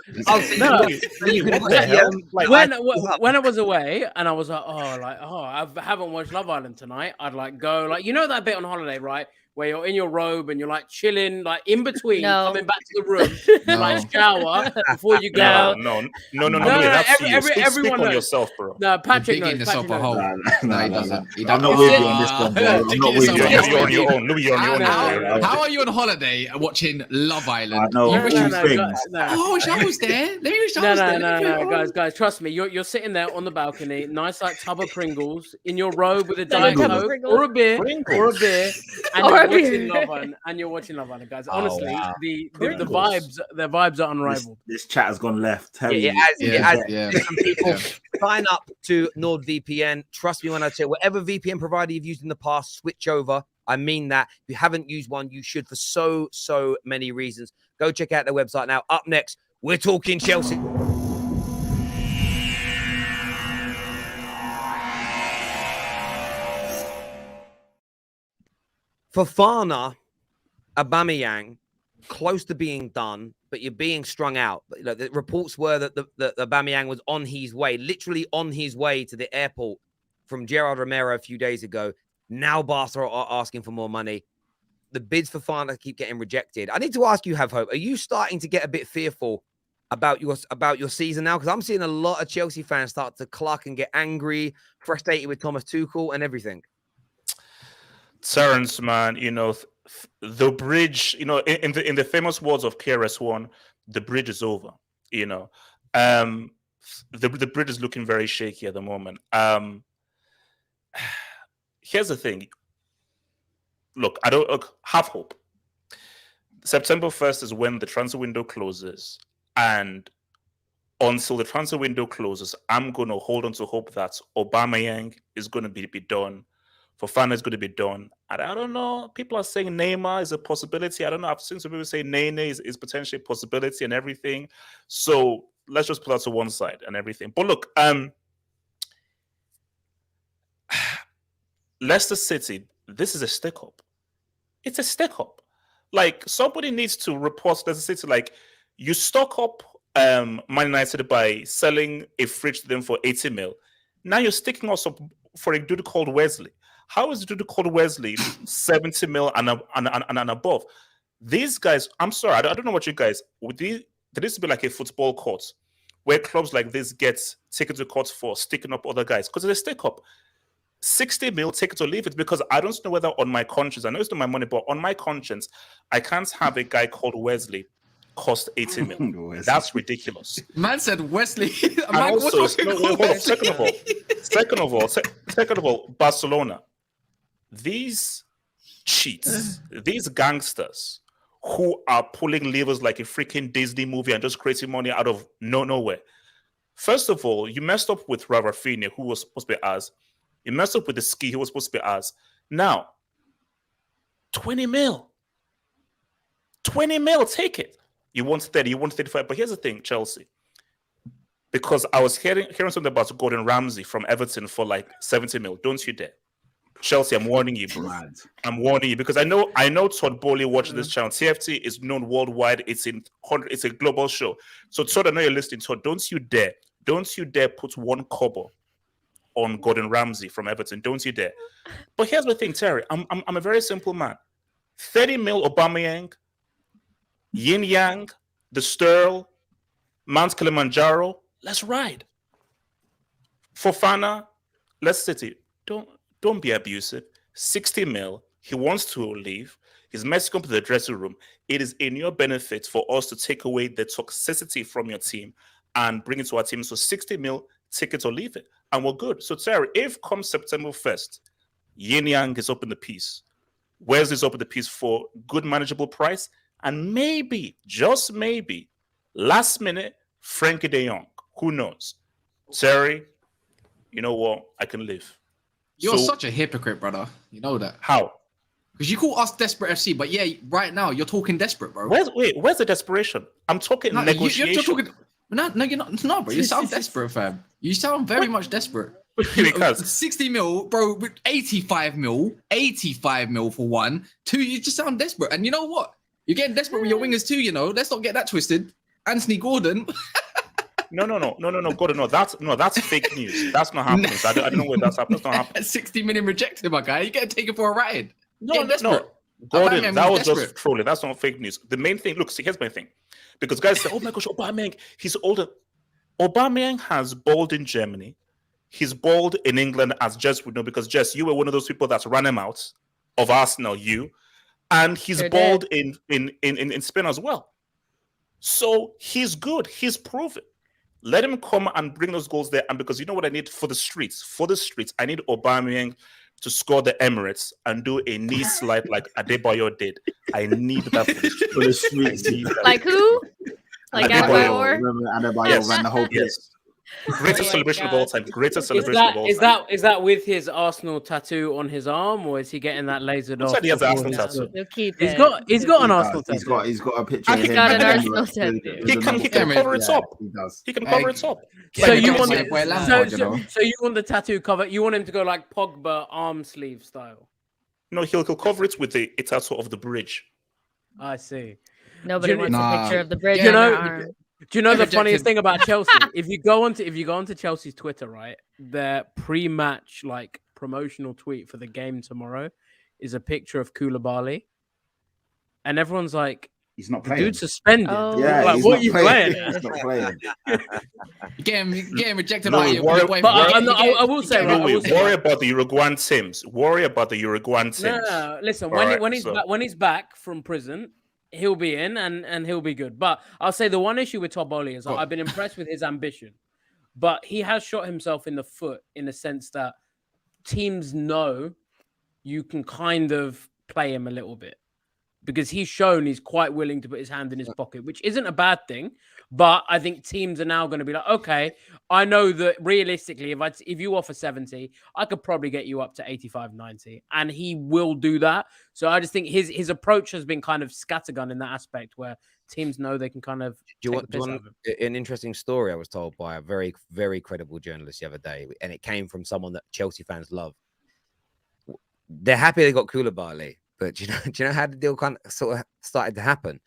I was away and I was like, I haven't watched Love Island tonight. I'd like go like, you know that bit on holiday, right? Where you're in your robe and you're like chilling, like in between, coming back to the room, like shower before you go. No. Everyone knows. Yourself, bro. No, Patrick knows. Yourself a hole. No, he doesn't. I'm not with you on this one, bro. I'm not with you. You're on your own. Louie, you're on your own. How are you on holiday watching Love Island? I know. I wish I was there. Let me wish I was there. No, guys, trust me. You're sitting there on the balcony, nice like tub of Pringles, in your robe with a Diet Coke or a beer, and you're watching Love Island, guys. Honestly, the vibes are unrivaled. This chat has gone left. Some people sign up to NordVPN. Trust me when I say whatever VPN provider you've used in the past, switch over. I mean that. If you haven't used one, you should for so many reasons. Go check out their website now. Up next, we're talking Chelsea. Fofana, Aubameyang, close to being done, but you're being strung out. The reports were that the Aubameyang was on his way, literally on his way to the airport from Gerard Romero a few days ago. Now Barca are asking for more money. The bids for Fofana keep getting rejected. I need to ask you, Have Hope, are you starting to get a bit fearful about your season now? Because I'm seeing a lot of Chelsea fans start to cluck and get angry, frustrated with Thomas Tuchel and everything. Terrace, man, you know, the bridge, you know, in the famous words of KRS-One, the bridge is over, you know. The bridge is looking very shaky at the moment. Here's the thing. Look, I don't have hope. September 1st is when the transfer window closes. And until the transfer window closes, I'm going to hold on to hope that Aubameyang is going to be done. Fofana is going to be done. And I don't know. People are saying Neymar is a possibility. I don't know. I've seen some people say Nene is potentially a possibility and everything. So let's just put that to one side and everything. But look, Leicester City, this is a stick up. It's a stick up. Like, somebody needs to report Leicester City, like, you stock up Man United by selling a fridge to them for 80 mil. Now you're sticking us up for a dude called Wesley. How is a dude called Wesley 70 mil and above? These guys, I'm sorry, I don't know what you guys, there needs to be like a football court where clubs like this get taken to court for sticking up other guys, because it's a stick up. 60 mil, take it or leave it, because I don't know whether on my conscience, I know it's not my money, but on my conscience, I can't have a guy called Wesley cost 80 mil. That's ridiculous. Man said Wesley. And also, second of all, Barcelona, these cheats, these gangsters who are pulling levers like a freaking Disney movie and just creating money out of nowhere. First of all, you messed up with Rafinha, who was supposed to be ours. You messed up with the ski, who was supposed to be ours. Now, 20 mil. 20 mil, take it. You want 30, you want 35. But here's the thing, Chelsea. Because I was hearing something about Gordon Ramsay from Everton for like 70 mil. Don't you dare. Chelsea, I'm warning you, bro. I'm warning you, because I know Todd Bowley watches this channel. TFT is known worldwide. It's a global show. So Todd, I know you're listening. Todd, don't you dare put one kobo on Gordon Ramsay from Everton. Don't you dare. But here's the thing, Terry. I'm a very simple man. 30 mil Aubameyang, Yin Yang, the Stirl, Mount Kilimanjaro. Let's ride. Fofana, Leicester City. Don't be abusive. 60 mil. He wants to leave. He's Mexican to the dressing room. It is in your benefit for us to take away the toxicity from your team and bring it to our team. So 60 mil, take it or leave it. And we're good. So Terry, if come September 1st, Yin Yang is up in the piece, Wesley's up in the piece for good manageable price, and maybe, just maybe, last minute, Frenkie de Jong. Who knows? Terry, you know what? I can live. You're such a hypocrite, brother. You know that. How? Because you call us desperate FC, but yeah, right now you're talking desperate, bro. Where's the desperation? I'm talking negotiation. You're talking. No, you're not. No, bro. You sound desperate, fam. You sound very much desperate. Because 60 mil, bro, with 85 mil for one. Two, you just sound desperate. And you know what? You're getting desperate with your wingers too, you know. Let's not get that twisted. Anthony Gordon. No, Gordon, no, that's fake news. That's not happening. I don't know where that's happening. That's not happening. 60 million rejected, my guy. You gotta take it for a ride. No. Gordon, that was just trolling. That's not fake news. The main thing, look, see, here's my thing. Because guys say, oh my gosh, Aubameyang, he's older. Aubameyang has balled in Germany. He's balled in England, as Jess would know, because Jess, you were one of those people that's ran him out of Arsenal, and he's balled in Spain as well. So he's good. He's proven. Let him come and bring those goals there. And because you know what I need for the streets? For the streets, I need Aubameyang to score the Emirates and do a knee slide like Adebayo did. I need that for the streets. Like who? Like Adebayo? Adebayo ran the whole place. Greatest celebration of all time. Greatest celebration of all time. Is that with his Arsenal tattoo on his arm, or is he getting that lasered off? He has an Arsenal tattoo. He's got an Arsenal tattoo. He's got a picture. He's got an Arsenal tattoo. He can cover it up. He does. He can cover it up. So you want the tattoo cover? You want him to go like Pogba arm sleeve style? No, he'll cover it with a tattoo of the bridge. I see. Nobody wants a picture of the bridge. Do you know the funniest thing about Chelsea? If you go onto Chelsea's Twitter, right, their pre-match like promotional tweet for the game tomorrow is a picture of Koulibaly, and everyone's like, "He's not playing. Dude suspended." Oh. Yeah, like, what are you playing? He's not playing. Getting rejected No, by your worry- I will say, worry about the Uruguayan teams. Worry about the Uruguayan teams. No, listen, All when he's back from prison, he'll be in and he'll be good. But I'll say the one issue with Todd Bowley is I've been impressed with his ambition, but he has shot himself in the foot in the sense that teams know you can kind of play him a little bit because he's shown he's quite willing to put his hand in his pocket, which isn't a bad thing. But I think teams are now going to be like, okay, I know that realistically, if you offer 70, I could probably get you up to 85, 90, and he will do that. So I just think his approach has been kind of scattergun in that aspect, where teams know they can kind of Do you take want, the piss out of him. an interesting story I was told by a very, very credible journalist the other day, and it came from someone that Chelsea fans love. They're happy they got Koulibaly, but do you know how the deal kind of sort of started to happen?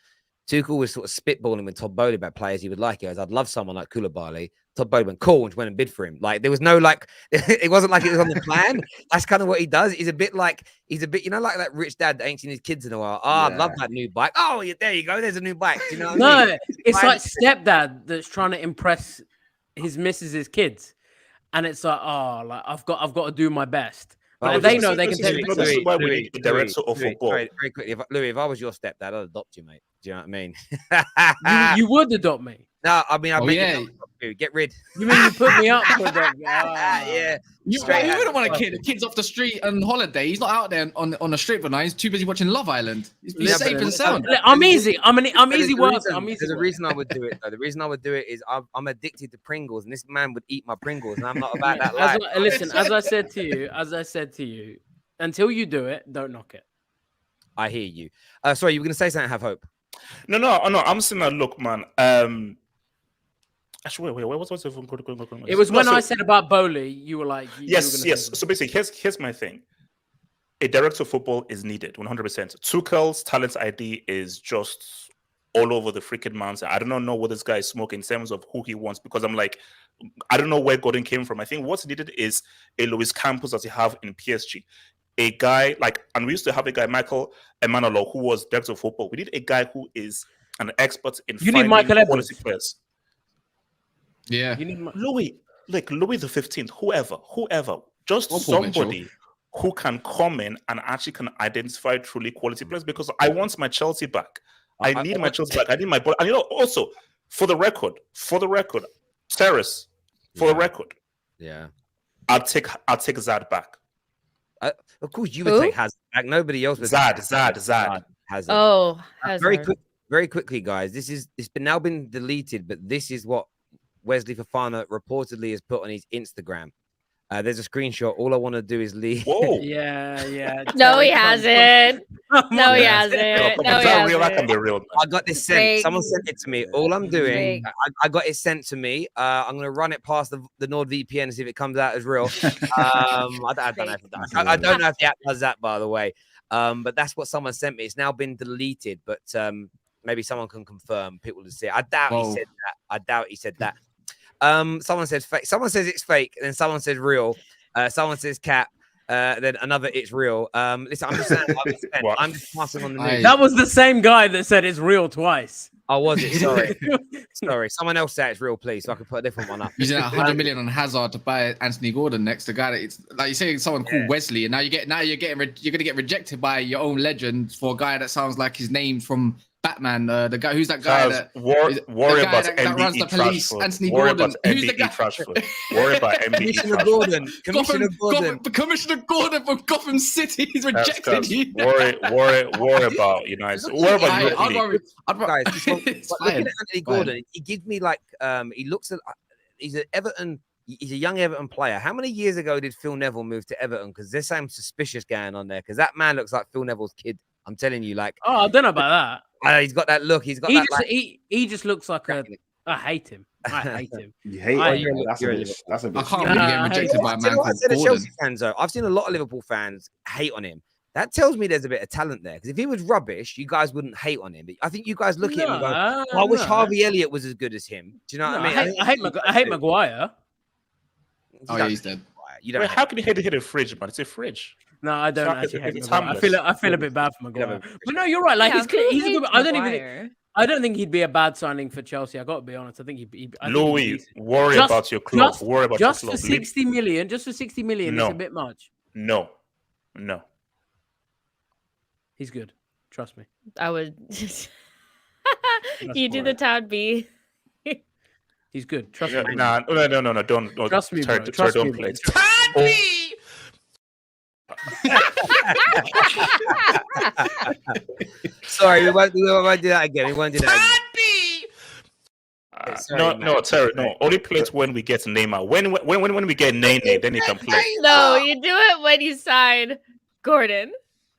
Tuchel was sort of spitballing with Todd Bowley about players he would like. He goes, I'd love someone like Koulibaly. Todd Bowley went, cool, and went and bid for him. Like, there was no, like, it wasn't like it was on the plan. That's kind of what he does. He's a bit, like that rich dad that ain't seen his kids in a while. Oh, I love that new bike. Oh, yeah, there you go. There's a new bike. Do you know what I mean? It's like stepdad that's trying to impress his missus's kids. And it's like, oh, like I've got to do my best. But they know they can take this is why we need the director of football. Very quickly, if I was your stepdad, I'd adopt you, mate. Do you know what I mean? you would adopt me. No, I mean, get rid. You mean you put me up for that? Yeah. You wouldn't want a kid. The kid's off the street on holiday. He's not out there on the street for night. He's too busy watching Love Island. He's safe and sound. I'm easy. I'm easy work. There's a reason I would do it, though. The reason I would do it is I'm addicted to Pringles, and this man would eat my Pringles, and I'm not about that life. Listen, as I said to you, until you do it, don't knock it. I hear you. Sorry, you were going to say something. Have hope. No. I'm saying that. Look, man. Actually, wait. What's the It was when I said about Bowley, you were like, yes. So basically, here's my thing. A director of football is needed, 100%. Tuchel's talent ID is just all over the freaking mountain. I do not know what this guy is smoking in terms of who he wants, because I'm like, I don't know where Gordon came from. I think what's needed is a Luis Campos that you have in PSG. A guy like, and we used to have a guy, Mikel Arteta, who was director of football. We need a guy who is an expert in finding quality players. Yeah. You need Louie the 15th, whoever, just somebody who can come in and actually can identify truly quality players, because I want my Chelsea back. I need my Chelsea back. I need my ball. And also for the record, Terrace, for the record. Yeah. I'll take Zad back. Of course, you would take Hazard back. Nobody else would. Zad. Hazard. Oh, Hazard. Very quickly, guys. It's now been deleted, but this is what Wesley Fofana reportedly has put on his Instagram. There's a screenshot. All I want to do is leave. Whoa. Yeah. No, he hasn't. No, he hasn't. No, he hasn't. I can be real. I got this sent. Fake. Someone sent it to me. All I'm doing, Fake. I got it sent to me. I'm going to run it past the NordVPN and see if it comes out as real. I don't know if it does. I don't know if the app does that, by the way. But that's what someone sent me. It's now been deleted, but maybe someone can confirm. People to see it. I doubt he said that. Someone says fake. Someone says it's fake, and then someone says real. Someone says cap. Then another it's real. Listen, I'm just saying. I'm just passing on the news. That was the same guy that said it's real twice. Oh, was it? Sorry. Someone else said it's real, please, so I can put a different one up. Using 100 million on Hazard to buy Antony Gordon next. The guy that it's like you say someone called Wesley, and you're gonna get rejected by your own legend for a guy that sounds like his name from Batman. The guy who's that guy that worry about that runs the police. Anthony worry Gordon. About Who's the guy? Worry about MBE Commissioner Gordon. Commissioner Gordon from Gotham City. He's rejected you. Worry about United. Worry about you. Guys, looking at Anthony Gordon, he gives me like he looks at he's an Everton. He's a young Everton player. How many years ago did Phil Neville move to Everton? Because there's something suspicious going on there. Because that man looks like Phil Neville's kid. I'm telling you, like. Oh, I don't know about that. He's got that look. He's got he just looks like a. I hate him. You hate him. That's a bit. I can't believe getting rejected by a man called Gordon. Chelsea fans, though, I've seen a lot of Liverpool fans hate on him. That tells me there's a bit of talent there. Because if he was rubbish, you guys wouldn't hate on him. But I think you guys look at him and go, I wish Harvey Elliott was as good as him. Do you know what I mean? I hate Maguire. Oh, yeah, he's dead. Wait, how can you hate a fridge, man? It's a fridge. No, I don't actually hate Maguire. I feel a bit bad for Maguire. But no, you're right. Like he's a good. I don't think he'd be a bad signing for Chelsea. I got to be honest. I think he'd Louie, worry about your club. Worry about your club. Just for 60 million. Just for 60 million. It's a bit much. No. He's good. Trust me. I would. You do the Todd B. He's good. Trust me. No. Don't. Trust me, bro. Trust me, bro. Todd B. Sorry, we won't do that again. We won't do that again. No, Terry, no. Only play it when we get Neymar. When we get Nene, then he can play. No, you do it when you sign Gordon.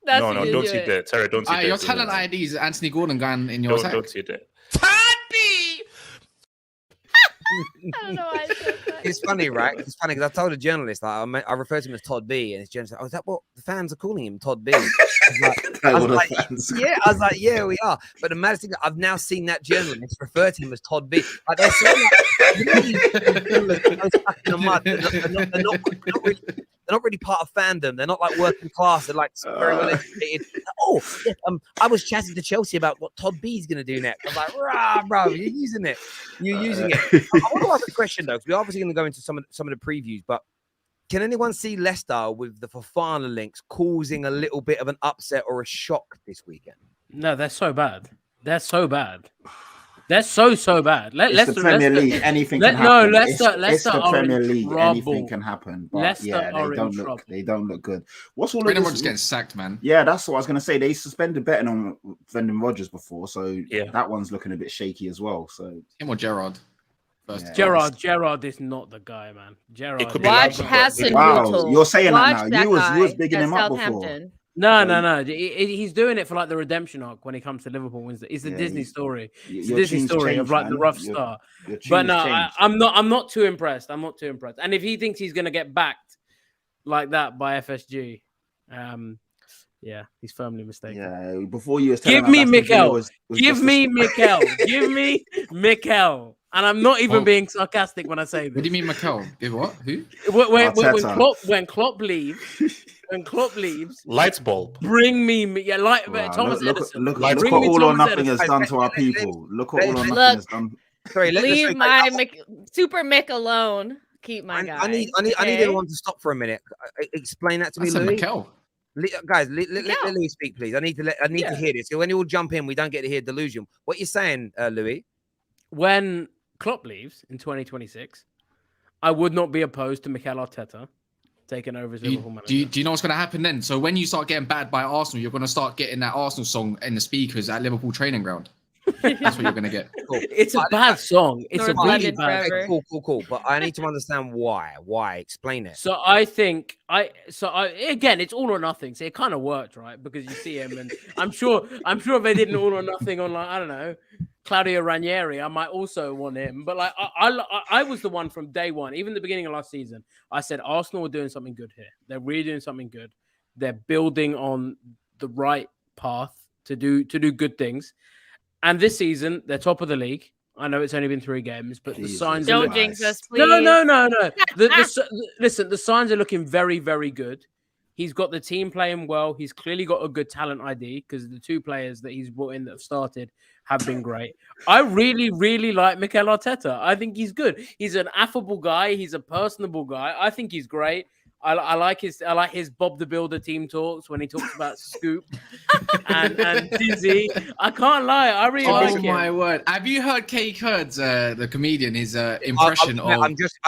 That's No, when you don't do you it. dare. Terry, don't you dare. Your talent ID is Antony Gordon going in your attack. Don't you dare. I don't know why I said that. It's funny, right? It's funny because I told a journalist I referred to him as Todd B, and his journalist said, "Oh, is that what the fans are calling him, Todd B?" I was like, yeah, we are. But the maddest thing, I've now seen that journalist refer to him as Todd B. Like, they're so stuck in the mud. They're not really part of fandom. They're not like working class. They're like very well educated. Oh, yeah, I was chatting to Chelsea about what Todd B is going to do next. I'm like, rah, bro, you're using it. You're using it. I want to ask a question though, because we're obviously going to go into some of the previews, but can anyone see Leicester with the Fofana links causing a little bit of an upset or a shock this weekend? No, they're so bad. They're so bad. They're so bad. It's the Premier League. Anything can happen. No, Leicester it's the are Premier in League. trouble. Anything can happen. But Leicester yeah, are they in don't look. trouble. They don't look good. What's all of Brendan this? Rodgers getting sacked, man. Yeah, that's what I was going to say. They suspended betting on Brendan Rodgers before, so Yeah. that one's looking a bit shaky as well. So Him or Gerrard? Yeah. Gerrard is not the guy, man. Gerrard. It could be Watch like- Hassan wow, Mutul. you're saying Watch that now. You was guy bigging at him up before. Southampton. No. He's doing it for like the redemption arc when he comes to Liverpool. It's a Yeah, Disney story. It's a Your Disney tune's story changed, of like the man. rough Your start. tune's But no, changed. I'm not too impressed. I'm not too impressed. And if he thinks he's gonna get backed like that by FSG, yeah, he's firmly mistaken. Yeah, before you was Give telling me us Aston Villa Mikel. was Give just a- me Mikel. Give me Mikel. And I'm not even Oh. being sarcastic when I say this. What do you mean, Mikel? Give what? Who? Arteta. When Klopp leaves, Light bulb. bring me Wow, Thomas look Edison. what Like, bring all me or Thomas nothing has Edison. done to our people. Look what all or Look. nothing has done. Sorry, Leave my Super Mick alone. Keep my guy. I need everyone to stop for a minute. Explain that to I me, said Louie. Mikel. Guys, let Louie speak, please. I need to hear this. So when you all jump in, we don't get to hear delusion. What you're saying, Louie? When Klopp leaves in 2026, I would not be opposed to Mikel Arteta taking over as Liverpool manager. Do you know what's going to happen then? So when you start getting battered by Arsenal, you're going to start getting that Arsenal song in the speakers at Liverpool training ground. That's what you're going to get. Cool. It's a bad song. It's a North really London bad forever. Cool. But I need to understand why. Why? Explain it. So I think again, it's all or nothing. So it kind of worked, right? Because you see him, and I'm sure if they did an all or nothing on, like, I don't know, Claudio Ranieri, I might also want him. But like I was the one from day one, even the beginning of last season. I said Arsenal are doing something good here. They're really doing something good. They're building on the right path to do good things. And this season, they're top of the league. I know it's only been 3 games, but Jesus the signs Don't are jinx us, please. No. Listen, the signs are looking very, very good. He's got the team playing well. He's clearly got a good talent ID because the 2 players that he's brought in that have started have been great. I really, really like Mikel Arteta. I think he's good. He's an affable guy. He's a personable guy. I think he's great. I like his Bob the Builder team talks when he talks about Scoop and Dizzy. I can't lie, I really like him. Oh my word! Have you heard Kay Kurt's the comedian? His impression I'm just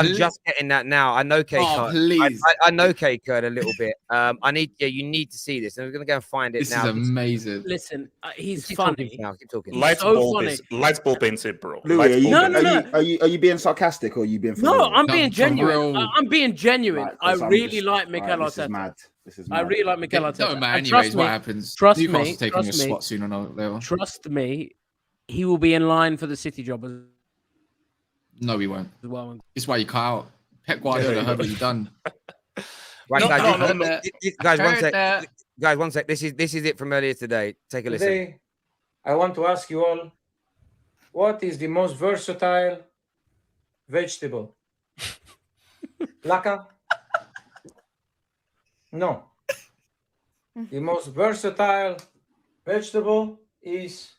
getting that now. I know Kay Kurd. Please. I know Kay Kurd a little bit. You need to see this. I'm going to go and find it This now. is amazing. Listen, he's Keep funny. talking now. Keep talking. Light so bulb funny. is light bulb ain't it, bro. Louis, Light bulb ain't it. are you being sarcastic or are you being for No, real? I'm being for genuine. real. I'm being genuine. Right, I 'cause I'm really just- like Mikel This is Arteta. mad. This is I mad. really like Mikel Arteta. Don't matter And trust anyways what me- happens. trust Newcastle's me- taking a trust me. spot sooner or later. Trust me, he will be in line for the City job as No, we won't. well. This is why you cut out. Pep Guardiola heard what you done. Right, No, guys, no, guys, one Heard sec. that. Guys, one sec. This is it from earlier today. Take a listen. Today, I want to ask you all, what is the most versatile vegetable? Laka? No. The most versatile vegetable is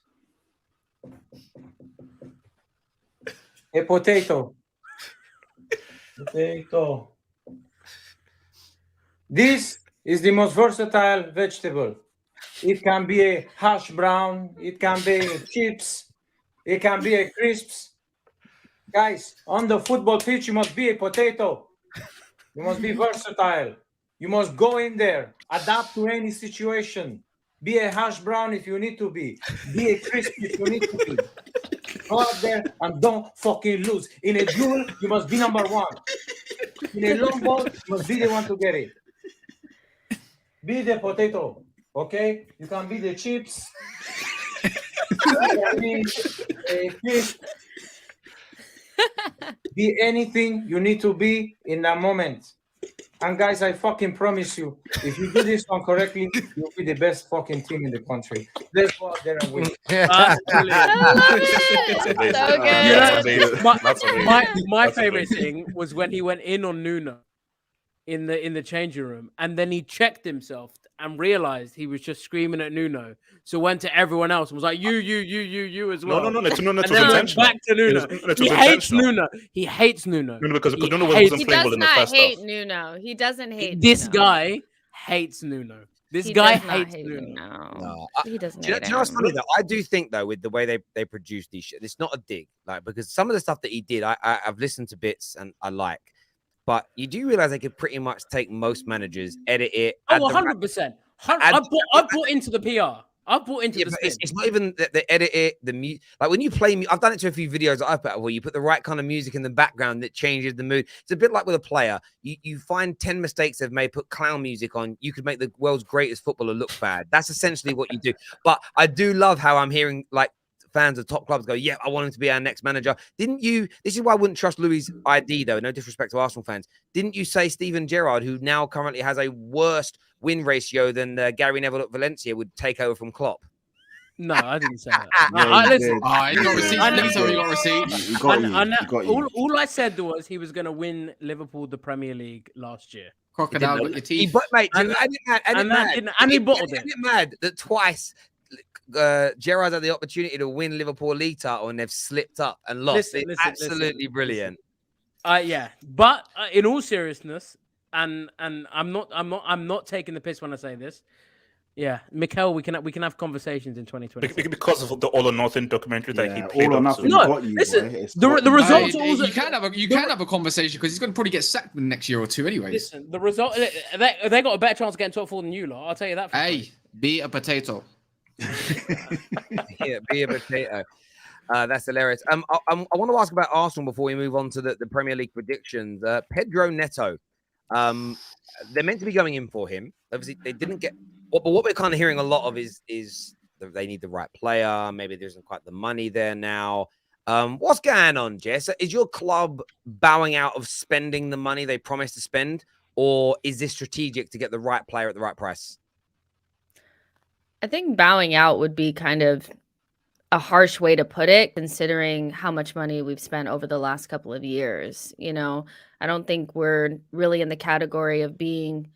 a potato. Potato. This is the most versatile vegetable. It can be a hash brown, it can be chips, it can be a crisps. Guys, on the football pitch, you must be a potato. You must be versatile. You must go in there, adapt to any situation. Be a hash brown if you need to be. Be a crisp if you need to be. Go out there and don't fucking lose. In a duel, you must be number one. In a long ball, you must be the one to get it. Be the potato, okay? You can be the chips. You can be a fish. Be anything you need to be in that moment. And guys, I fucking promise you, if you do this one correctly, you'll be the best fucking team in the country. Let's go out there and win. That's brilliant. I love it. So good. That's amazing. My That's favorite amazing. thing was when he went in on Nuno in the changing room, and then he checked himself and realized he was just screaming at Nuno. So went to everyone else and was like, you as well. No, it was And then went intentional. back to Nuno. It was He hates intentional. Nuno. He hates Nuno. No, because He Nuno hates- wasn't He playing does well in the not first hate half. Nuno. He doesn't hate This Nuno. guy hates Nuno. This He guy does not hates hate Nuno. No, He doesn't Do you hate know what's him. funny though? I do think though, with the way they produce these shit, it's not a dig, like because some of the stuff that he did, I've listened to bits and I like, but you do realize they could pretty much take most managers, edit it. add Oh, the 100%. add- I bought into the PR. I bought into Yeah, the but spin. it's not even the edit it, the mute. Like when you play, I've done it to a few videos that I've put out where you put the right kind of music in the background that changes the mood. It's a bit like with a player. You find 10 mistakes they've made, put clown music on. You could make the world's greatest footballer look bad. That's essentially what you do. But I do love how I'm hearing like fans of top clubs go, yeah, I want him to be our next manager. Didn't you? This is why I wouldn't trust Louie's ID though. No disrespect to Arsenal fans. Didn't you say Steven Gerrard, who now currently has a worse win ratio than Gary Neville at Valencia, would take over from Klopp? No, I didn't say that. Yeah, you Listen, did. Ah, he got receipts. I Let me know. tell you, he got receipts. He got you. I know- He got you. all I said was he was going to win Liverpool the Premier League last year. Crocodile got your He, teeth. but mate, And- I didn't mad. and he bottled it. Isn't it mad that twice Gerrard had the opportunity to win Liverpool league title and they've slipped up and lost? Listen, It's listen, absolutely brilliant. Yeah, but in all seriousness, and I'm not taking the piss when I say this. Yeah, Mikel, we can have conversations in 2020. Because of the All or Nothing documentary that he Yeah, played all or up nothing to. No, got you, listen, boy. It's the got the you. results- Hey, also- you can have a conversation because he's going to probably get sacked in the next year or two, anyways. Listen, the result they got a better chance of getting top 4 than you lot. I'll tell you that. For free. Hey, be a potato. Yeah, be a potato. That's hilarious. I want to ask about Arsenal before we move on to the Premier League predictions. Pedro Neto, they're meant to be going in for him. Obviously, they didn't get. But what we're kind of hearing a lot of is that they need the right player. Maybe there isn't quite the money there now. What's going on, Jess? Is your club bowing out of spending the money they promised to spend, or is this strategic to get the right player at the right price? I think bowing out would be kind of a harsh way to put it, considering how much money we've spent over the last couple of years. You know, I don't think we're really in the category of being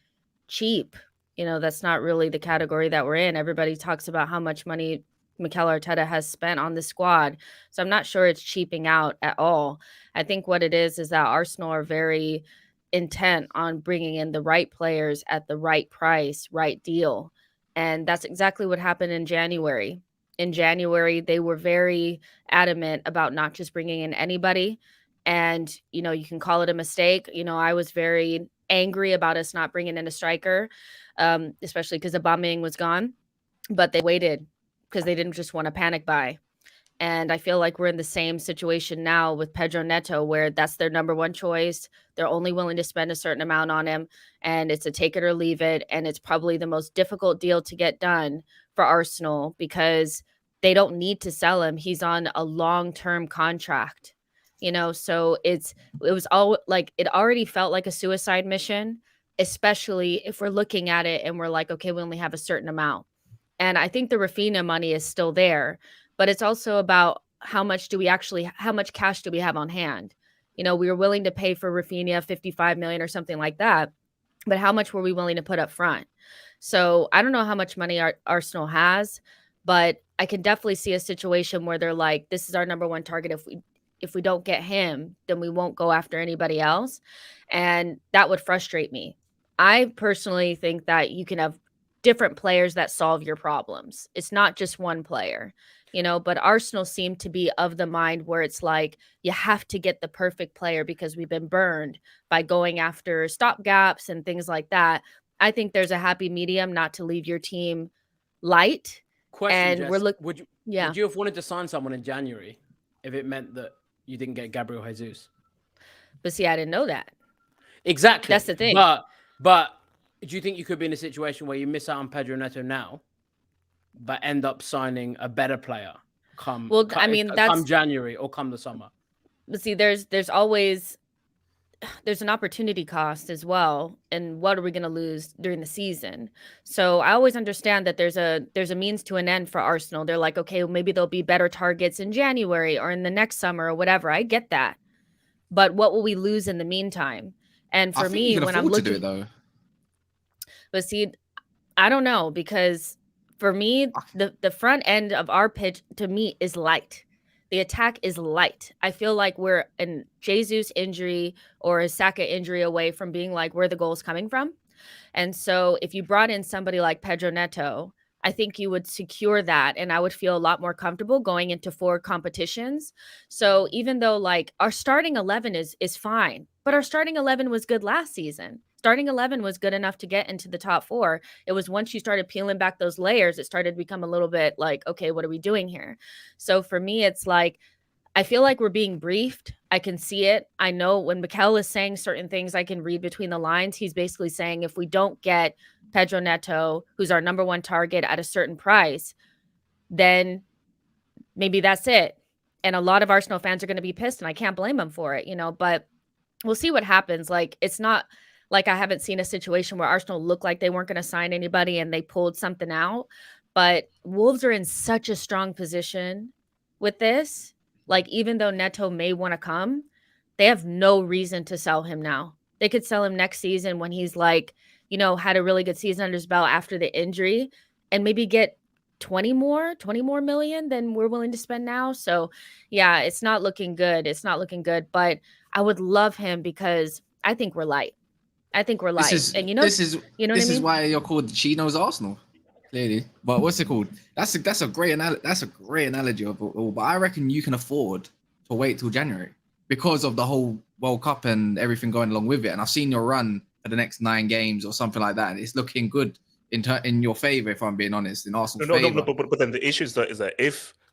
cheap. You know, that's not really the category that we're in. Everybody talks about how much money Mikel Arteta has spent on the squad. So I'm not sure it's cheaping out at all. I think what it is that Arsenal are very intent on bringing in the right players at the right price, right deal. And that's exactly what happened in January. In January, they were very adamant about not just bringing in anybody. And, you know, you can call it a mistake. You know, I was very angry about us not bringing in a striker, especially because Aubameyang was gone. But they waited because they didn't just want to panic buy. And I feel like we're in the same situation now with Pedro Neto, where that's their number one choice. They're only willing to spend a certain amount on him, and it's a take it or leave it. And it's probably the most difficult deal to get done for Arsenal because they don't need to sell him. He's on a long-term contract, you know, so it was all like, it already felt like a suicide mission, especially if we're looking at it and we're like, okay, we only have a certain amount. And I think the Rafinha money is still there, but it's also about how much cash do we have on hand? You know, we were willing to pay for Rafinha 55 million or something like that, but how much were we willing to put up front? So I don't know how much money Arsenal has, but I can definitely see a situation where they're like, this is our number one target. If we don't get him, then we won't go after anybody else. And that would frustrate me. I personally think that you can have different players that solve your problems. It's not just one player, you know, but Arsenal seem to be of the mind where it's like, you have to get the perfect player because we've been burned by going after stopgaps and things like that. I think there's a happy medium not to leave your team light. Question, And Jess, we're would you Yeah. have wanted to sign someone in January if it meant that you didn't get Gabriel Jesus. But see, I didn't know that. Exactly. That's the thing. But do you think you could be in a situation where you miss out on Pedro Neto now, but end up signing a better player come January or come the summer? But see, there's always an opportunity cost as well, and what are we going to lose during the season? So I always understand that there's a means to an end for Arsenal. They're like, okay, well, maybe there'll be better targets in January or in the next summer or whatever. I get that, but what will we lose in the meantime? And for me, when I'm looking to do it though, but see, I don't know, because for me, the front end of our pitch to me is light. The attack is light. I feel like we're a Jesus injury or a Saka injury away from being like where the goal is coming from. And so if you brought in somebody like Pedro Neto, I think you would secure that, and I would feel a lot more comfortable going into 4 competitions. So even though like our starting 11 is fine, but our starting 11 was good last season. Starting 11 was good enough to get into the top 4. It was once you started peeling back those layers, it started to become a little bit like, okay, what are we doing here? So for me, it's like, I feel like we're being briefed. I can see it. I know when Mikel is saying certain things, I can read between the lines. He's basically saying if we don't get Pedro Neto, who's our number 1 target, at a certain price, then maybe that's it. And a lot of Arsenal fans are going to be pissed, and I can't blame them for it, but we'll see what happens. Like, it's not like I haven't seen a situation where Arsenal looked like they weren't going to sign anybody and they pulled something out. But Wolves are in such a strong position with this. Like, even though Neto may want to come, they have no reason to sell him now. They could sell him next season when he's like, had a really good season under his belt after the injury, and maybe get 20 more million than we're willing to spend now. So yeah, it's not looking good. But I would love him because I think we're light. This is why you're called Chino's Arsenal, clearly. But what's it called? That's a great analogy of it all. But I reckon you can afford to wait till January because of the whole World Cup and everything going along with it. And I've seen your run for the next 9 games or something like that. And it's looking good in your favor, if I'm being honest, in Arsenal's favor. No, but then the issue is that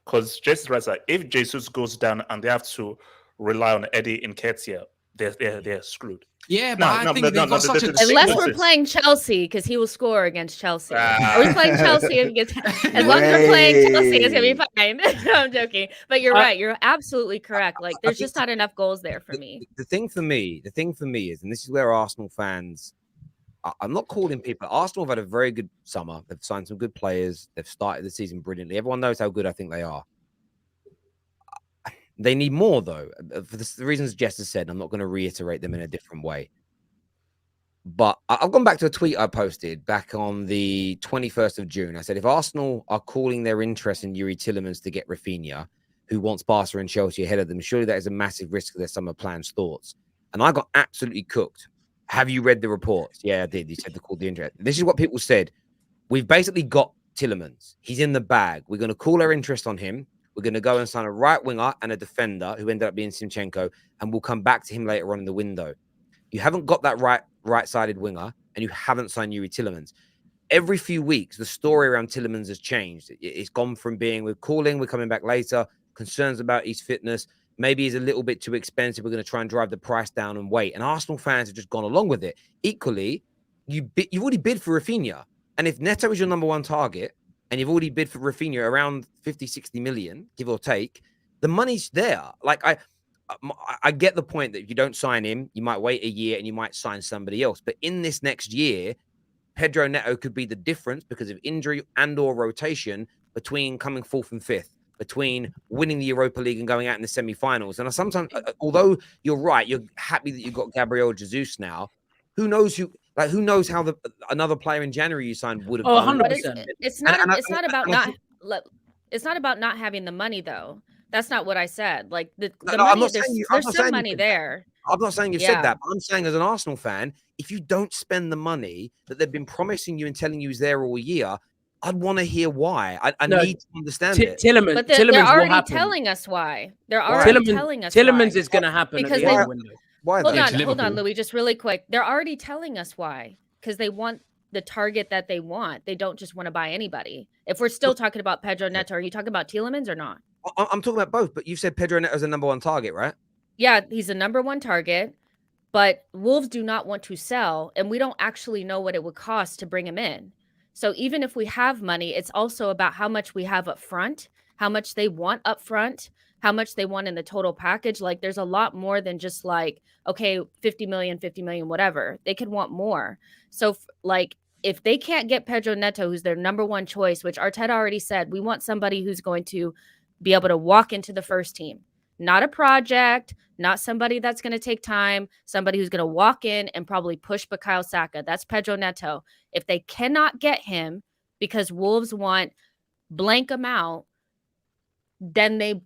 because Jess is right, that if Jesus goes down and they have to rely on Eddie Nketiah, they're screwed. Yeah, but I think they've got such a... Unless we're playing Chelsea, because he will score against Chelsea. Are we playing Chelsea? As long as we're playing Chelsea, it's going to be fine. No, I'm joking. But you're right. You're absolutely correct. Like, there's just not enough goals there for me. The thing for me is, and this is where Arsenal fans... I'm not calling people... Arsenal have had a very good summer. They've signed some good players. They've started the season brilliantly. Everyone knows how good I think they are. They need more, though, for the reasons Jess has said. I'm not going to reiterate them in a different way. But I've gone back to a tweet I posted back on the 21st of June. I said, if Arsenal are calling their interest in Youri Tielemans to get Rafinha, who wants Barca and Chelsea ahead of them, surely that is a massive risk of their summer plans. Thoughts? And I got absolutely cooked. Have you read the reports? Yeah, I did. He said they called the interest. This is what people said. We've basically got Tielemans. He's in the bag. We're going to call our interest on him. We're going to go and sign a right winger and a defender who ended up being Zinchenko, and we'll come back to him later on in the window. You haven't got that right-sided winger, and you haven't signed Youri Tielemans. Every few weeks, the story around Tielemans has changed. It's gone from being, we're coming back later, concerns about his fitness. Maybe he's a little bit too expensive. We're going to try and drive the price down and wait. And Arsenal fans have just gone along with it. Equally, you've already bid for Rafinha. And if Neto is your number 1 target, and you've already bid for Rafinha around 50, 60 million, give or take, the money's there. Like, I get the point that if you don't sign him, you might wait a year and you might sign somebody else. But in this next year, Pedro Neto could be the difference because of injury and or rotation between coming 4th and 5th, between winning the Europa League and going out in the semi-finals. And I sometimes, although you're right, you're happy that you've got Gabriel Jesus now. Who knows how another player in January you signed would have done. 100%. It's not about not having the money, though. That's not what I said. Like the money, there's some money there. I'm not saying you said that, but I'm saying as an Arsenal fan, if you don't spend the money that they've been promising you and telling you is there all year, I'd want to hear why. I need to understand it. Tielemans, they're already telling us why. They're already telling us Tielemans is going to happen because at the end of the window. Hold on, Louie, just really quick. They're already telling us why, because they want the target that they want. They don't just want to buy anybody. If we're still talking about Pedro Neto, are you talking about Tielemans or not? I'm talking about both, but you said Pedro Neto as a number one target, right? Yeah, he's a number one target, but Wolves do not want to sell, and we don't actually know what it would cost to bring him in. So even if we have money, it's also about how much we have up front, how much they want up front, how much they want in the total package. Like there's a lot more than just like, okay, 50 million, whatever. They could want more. So like if they can't get Pedro Neto, who's their number one choice, which Arteta already said, we want somebody who's going to be able to walk into the first team, not a project, not somebody that's going to take time, somebody who's going to walk in and probably push Bukayo Saka. That's Pedro Neto. If they cannot get him because Wolves want blank amount, then they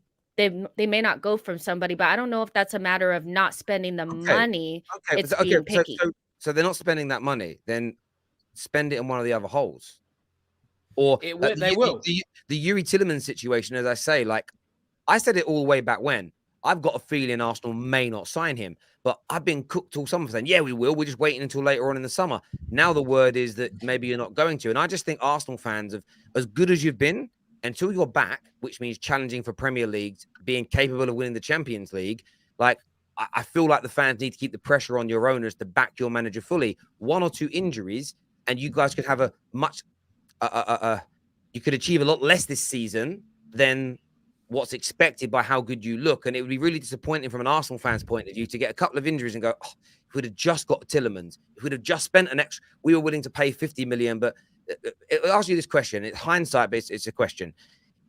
may not go from somebody. But I don't know if that's a matter of not spending the money. It's being picky. So they're not spending that money. Then spend it in one of the other holes. Or they will. The Yuri Tielemans situation, as I say, like I said it all the way back when. I've got a feeling Arsenal may not sign him, but I've been cooked all summer saying, yeah, we will. We're just waiting until later on in the summer. Now the word is that maybe you're not going to. And I just think Arsenal fans, have, as good as you've been, until you're back, which means challenging for Premier League, being capable of winning the Champions League, like I feel like the fans need to keep the pressure on your owners to back your manager fully. 1 or 2 injuries, and you guys could have a much, you could achieve a lot less this season than what's expected by how good you look. And it would be really disappointing from an Arsenal fan's point of view to get a couple of injuries and go, oh, if we'd have just got Tielemans, if we'd have just spent an extra, we were willing to pay 50 million. But I'll ask you this question. It's hindsight, but it's a question.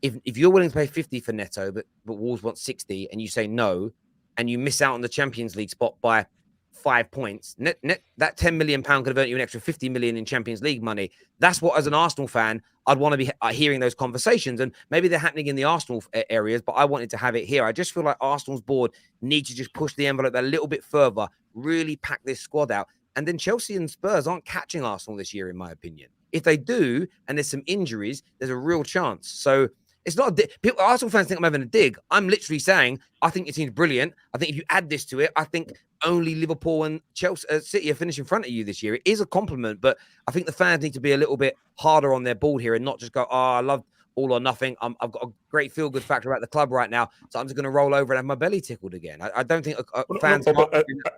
If you're willing to pay 50 for Neto, but Wolves want 60, and you say no, and you miss out on the Champions League spot by 5 points, that 10 million pound could have earned you an extra 50 million in Champions League money. That's what, as an Arsenal fan, I'd want to be hearing those conversations. And maybe they're happening in the Arsenal areas, but I wanted to have it here. I just feel like Arsenal's board need to just push the envelope a little bit further, really pack this squad out. And then Chelsea and Spurs aren't catching Arsenal this year, in my opinion. If they do, and there's some injuries, there's a real chance. So it's not people. Arsenal fans think I'm having a dig. I'm literally saying I think your team's brilliant. I think if you add this to it, I think only Liverpool and Chelsea, City are finishing in front of you this year. It is a compliment, but I think the fans need to be a little bit harder on their ball here and not just go, "Oh, I love all or nothing. I've got a great feel-good factor about the club right now, so I'm just going to roll over and have my belly tickled again." I don't think fans. I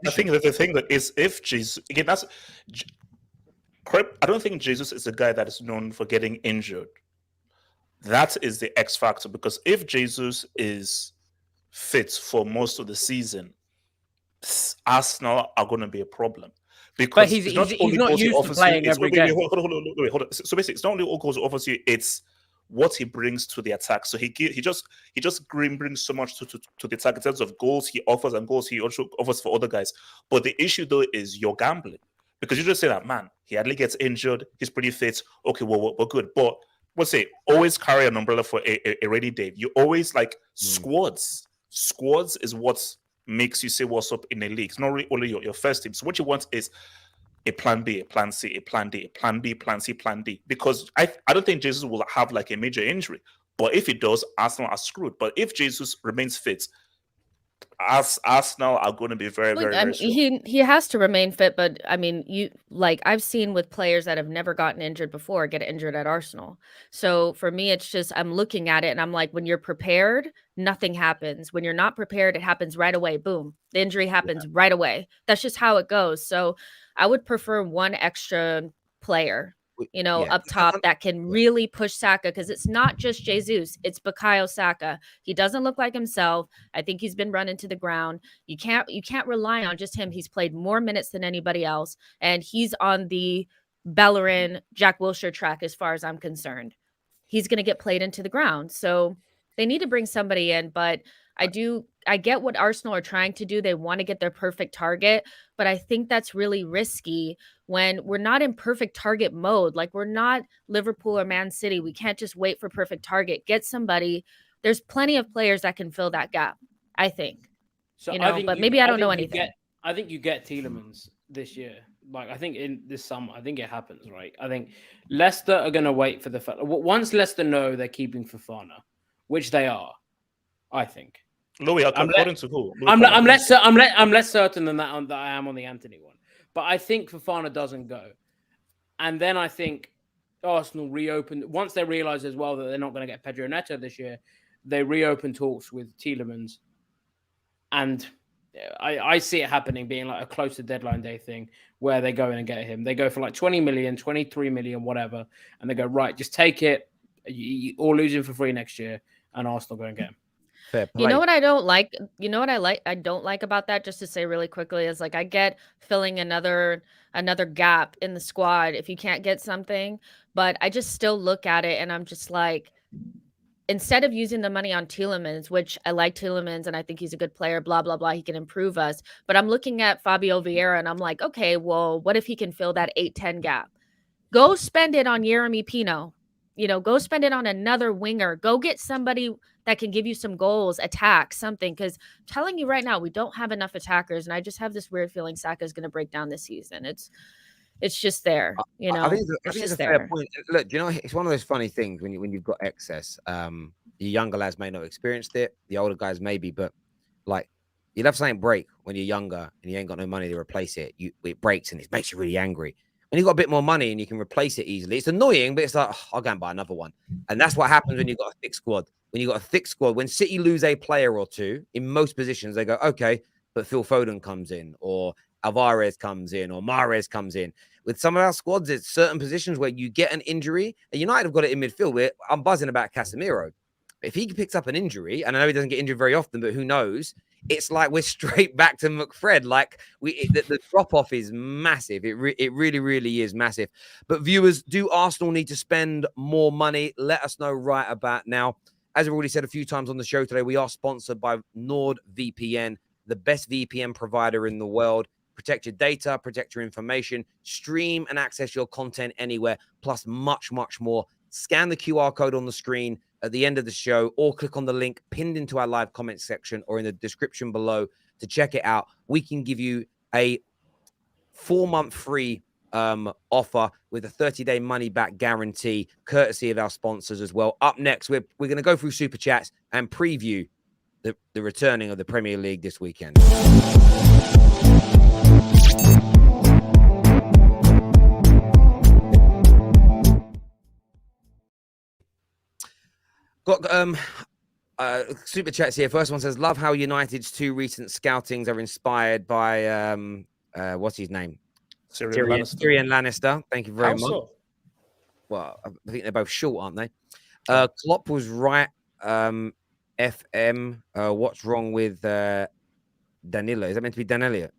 think that the thing that is, if Jesus again, I don't think Jesus is a guy that is known for getting injured. That is the X factor, because if Jesus is fit for most of the season, Arsenal are going to be a problem. Because but he's not used to playing every game. Hold on. So basically, it's not only all goals he offers you; it's what he brings to the attack. So he just brings so much to the attack in terms of goals he offers and goals he also offers for other guys. But the issue though is you're gambling, because you just say that, man, he hardly gets injured, he's pretty fit. Okay, well, we're good, but we'll say always carry an umbrella for a rainy day. You always like squads. Squads is what makes you say what's up in a league. It's not really only your first team. So what you want is a plan B, a plan C, a plan D, a plan B, plan C, plan D. Because I don't think Jesus will have like a major injury. But if he does, Arsenal are screwed. But if Jesus remains fit, Arsenal are going to be very, very strong. He has to remain fit, but I mean, I've seen with players that have never gotten injured before get injured at Arsenal. So for me, it's just I'm looking at it and I'm like, when you're prepared, nothing happens. When you're not prepared, it happens right away. Boom, the injury happens right away. That's just how it goes. So I would prefer one extra player, up top that can really push Saka, because it's not just Jesus, it's Bukayo Saka. He doesn't look like himself. I think he's been run into the ground. You can't rely on just him. He's played more minutes than anybody else, and he's on the Bellerin, Jack Wilshere track as far as I'm concerned. He's going to get played into the ground. So they need to bring somebody in, but I get what Arsenal are trying to do. They want to get their perfect target, but I think that's really risky when we're not in perfect target mode. Like, we're not Liverpool or Man City. We can't just wait for perfect target. Get somebody. There's plenty of players that can fill that gap, I think. So but maybe I don't know anything. I think you get Tielemans this year. Like, I think in this summer, I think it happens, right? I think Leicester are going to wait for the fact. Once Leicester know they're keeping Fofana, which they are, I think. Louie, according to who? I'm less certain than that I am on the Antony one. But I think Fofana doesn't go. And then I think Arsenal reopen. Once they realise as well that they're not going to get Pedro Neto this year, they reopen talks with Tielemans, and I see it happening, being like a close to deadline day thing where they go in and get him. They go for like 20 million, 23 million, whatever, and they go, right, just take it, or lose him for free next year, and Arsenal go and get him. Fair play. You know what I don't like? You know what I don't like about that, just to say really quickly, is like I get filling another gap in the squad if you can't get something, but I just still look at it and I'm just like, instead of using the money on Tielemans, which I like Tielemans and I think he's a good player, blah, blah, blah, he can improve us. But I'm looking at Fabio Vieira and I'm like, okay, well, what if he can fill that 8-10 gap? Go spend it on Yeremy Pino. You know, go spend it on another winger. Go get somebody that can give you some goals, attack, something. Because I'm telling you right now, we don't have enough attackers. And I just have this weird feeling Saka is going to break down this season. It's just there, you know. I think it's a fair point. Look, do you know, it's one of those funny things when you've got excess. The younger lads may not have experienced it, the older guys maybe, but like you'll have something break when you're younger and you ain't got no money to replace it. It breaks and it makes you really angry. When you've got a bit more money and you can replace it easily, it's annoying, but it's like, oh, I'll go and buy another one. And that's what happens when you've got a thick squad. When you've got a thick squad, when City lose a player or two, in most positions, they go, okay, but Phil Foden comes in, or Alvarez comes in, or Mahrez comes in. With some of our squads, it's certain positions where you get an injury. And United have got it in midfield where I'm buzzing about Casemiro. If he picks up an injury, and I know he doesn't get injured very often, but who knows? It's like we're straight back to McFred. Like the drop-off is massive. It really, really is massive. But viewers, do Arsenal need to spend more money? Let us know right about now. As I've already said a few times on the show today, we are sponsored by NordVPN, the best VPN provider in the world. Protect your data, protect your information, stream and access your content anywhere, plus much, much more. Scan the QR code on the screen at the end of the show, or click on the link pinned into our live comment section or in the description below to check it out. We can give you a 4-month free offer with a 30-day money-back guarantee, courtesy of our sponsors as well. Up next, we're going to go through Super Chats and preview the returning of the Premier League this weekend. Got super chats here. First one says, love how United's 2 recent scoutings are inspired by what's his name? Tyrion Lannister. Thank you very much. So? Well, I think they're both short, aren't they? Klopp was right. FM. What's wrong with Danilo? Is that meant to be Danilo?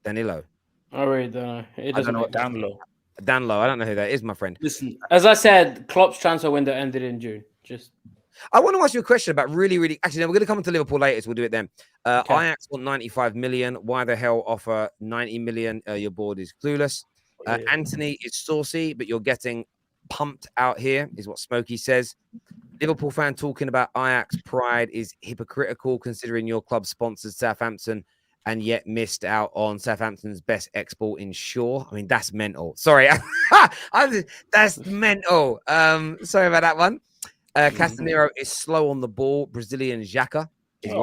I really don't know. It doesn't know. Danlo. Danlo. I don't know who that is, my friend. Listen, as I said, Klopp's transfer window ended in June. I want to ask you a question about really. Actually, no, we're going to come to Liverpool later, so we'll do it then. Okay. Ajax want 95 million. Why the hell offer 90 million? Your board is clueless. Antony is saucy, but you're getting pumped out here, is what Smokey says. Liverpool fan talking about Ajax pride is hypocritical, considering your club sponsored Southampton and yet missed out on Southampton's best export in Shaw. I mean, that's mental. Sorry, that's mental. Sorry about that one. Casemiro is slow on the ball. Brazilian Xhaka. Get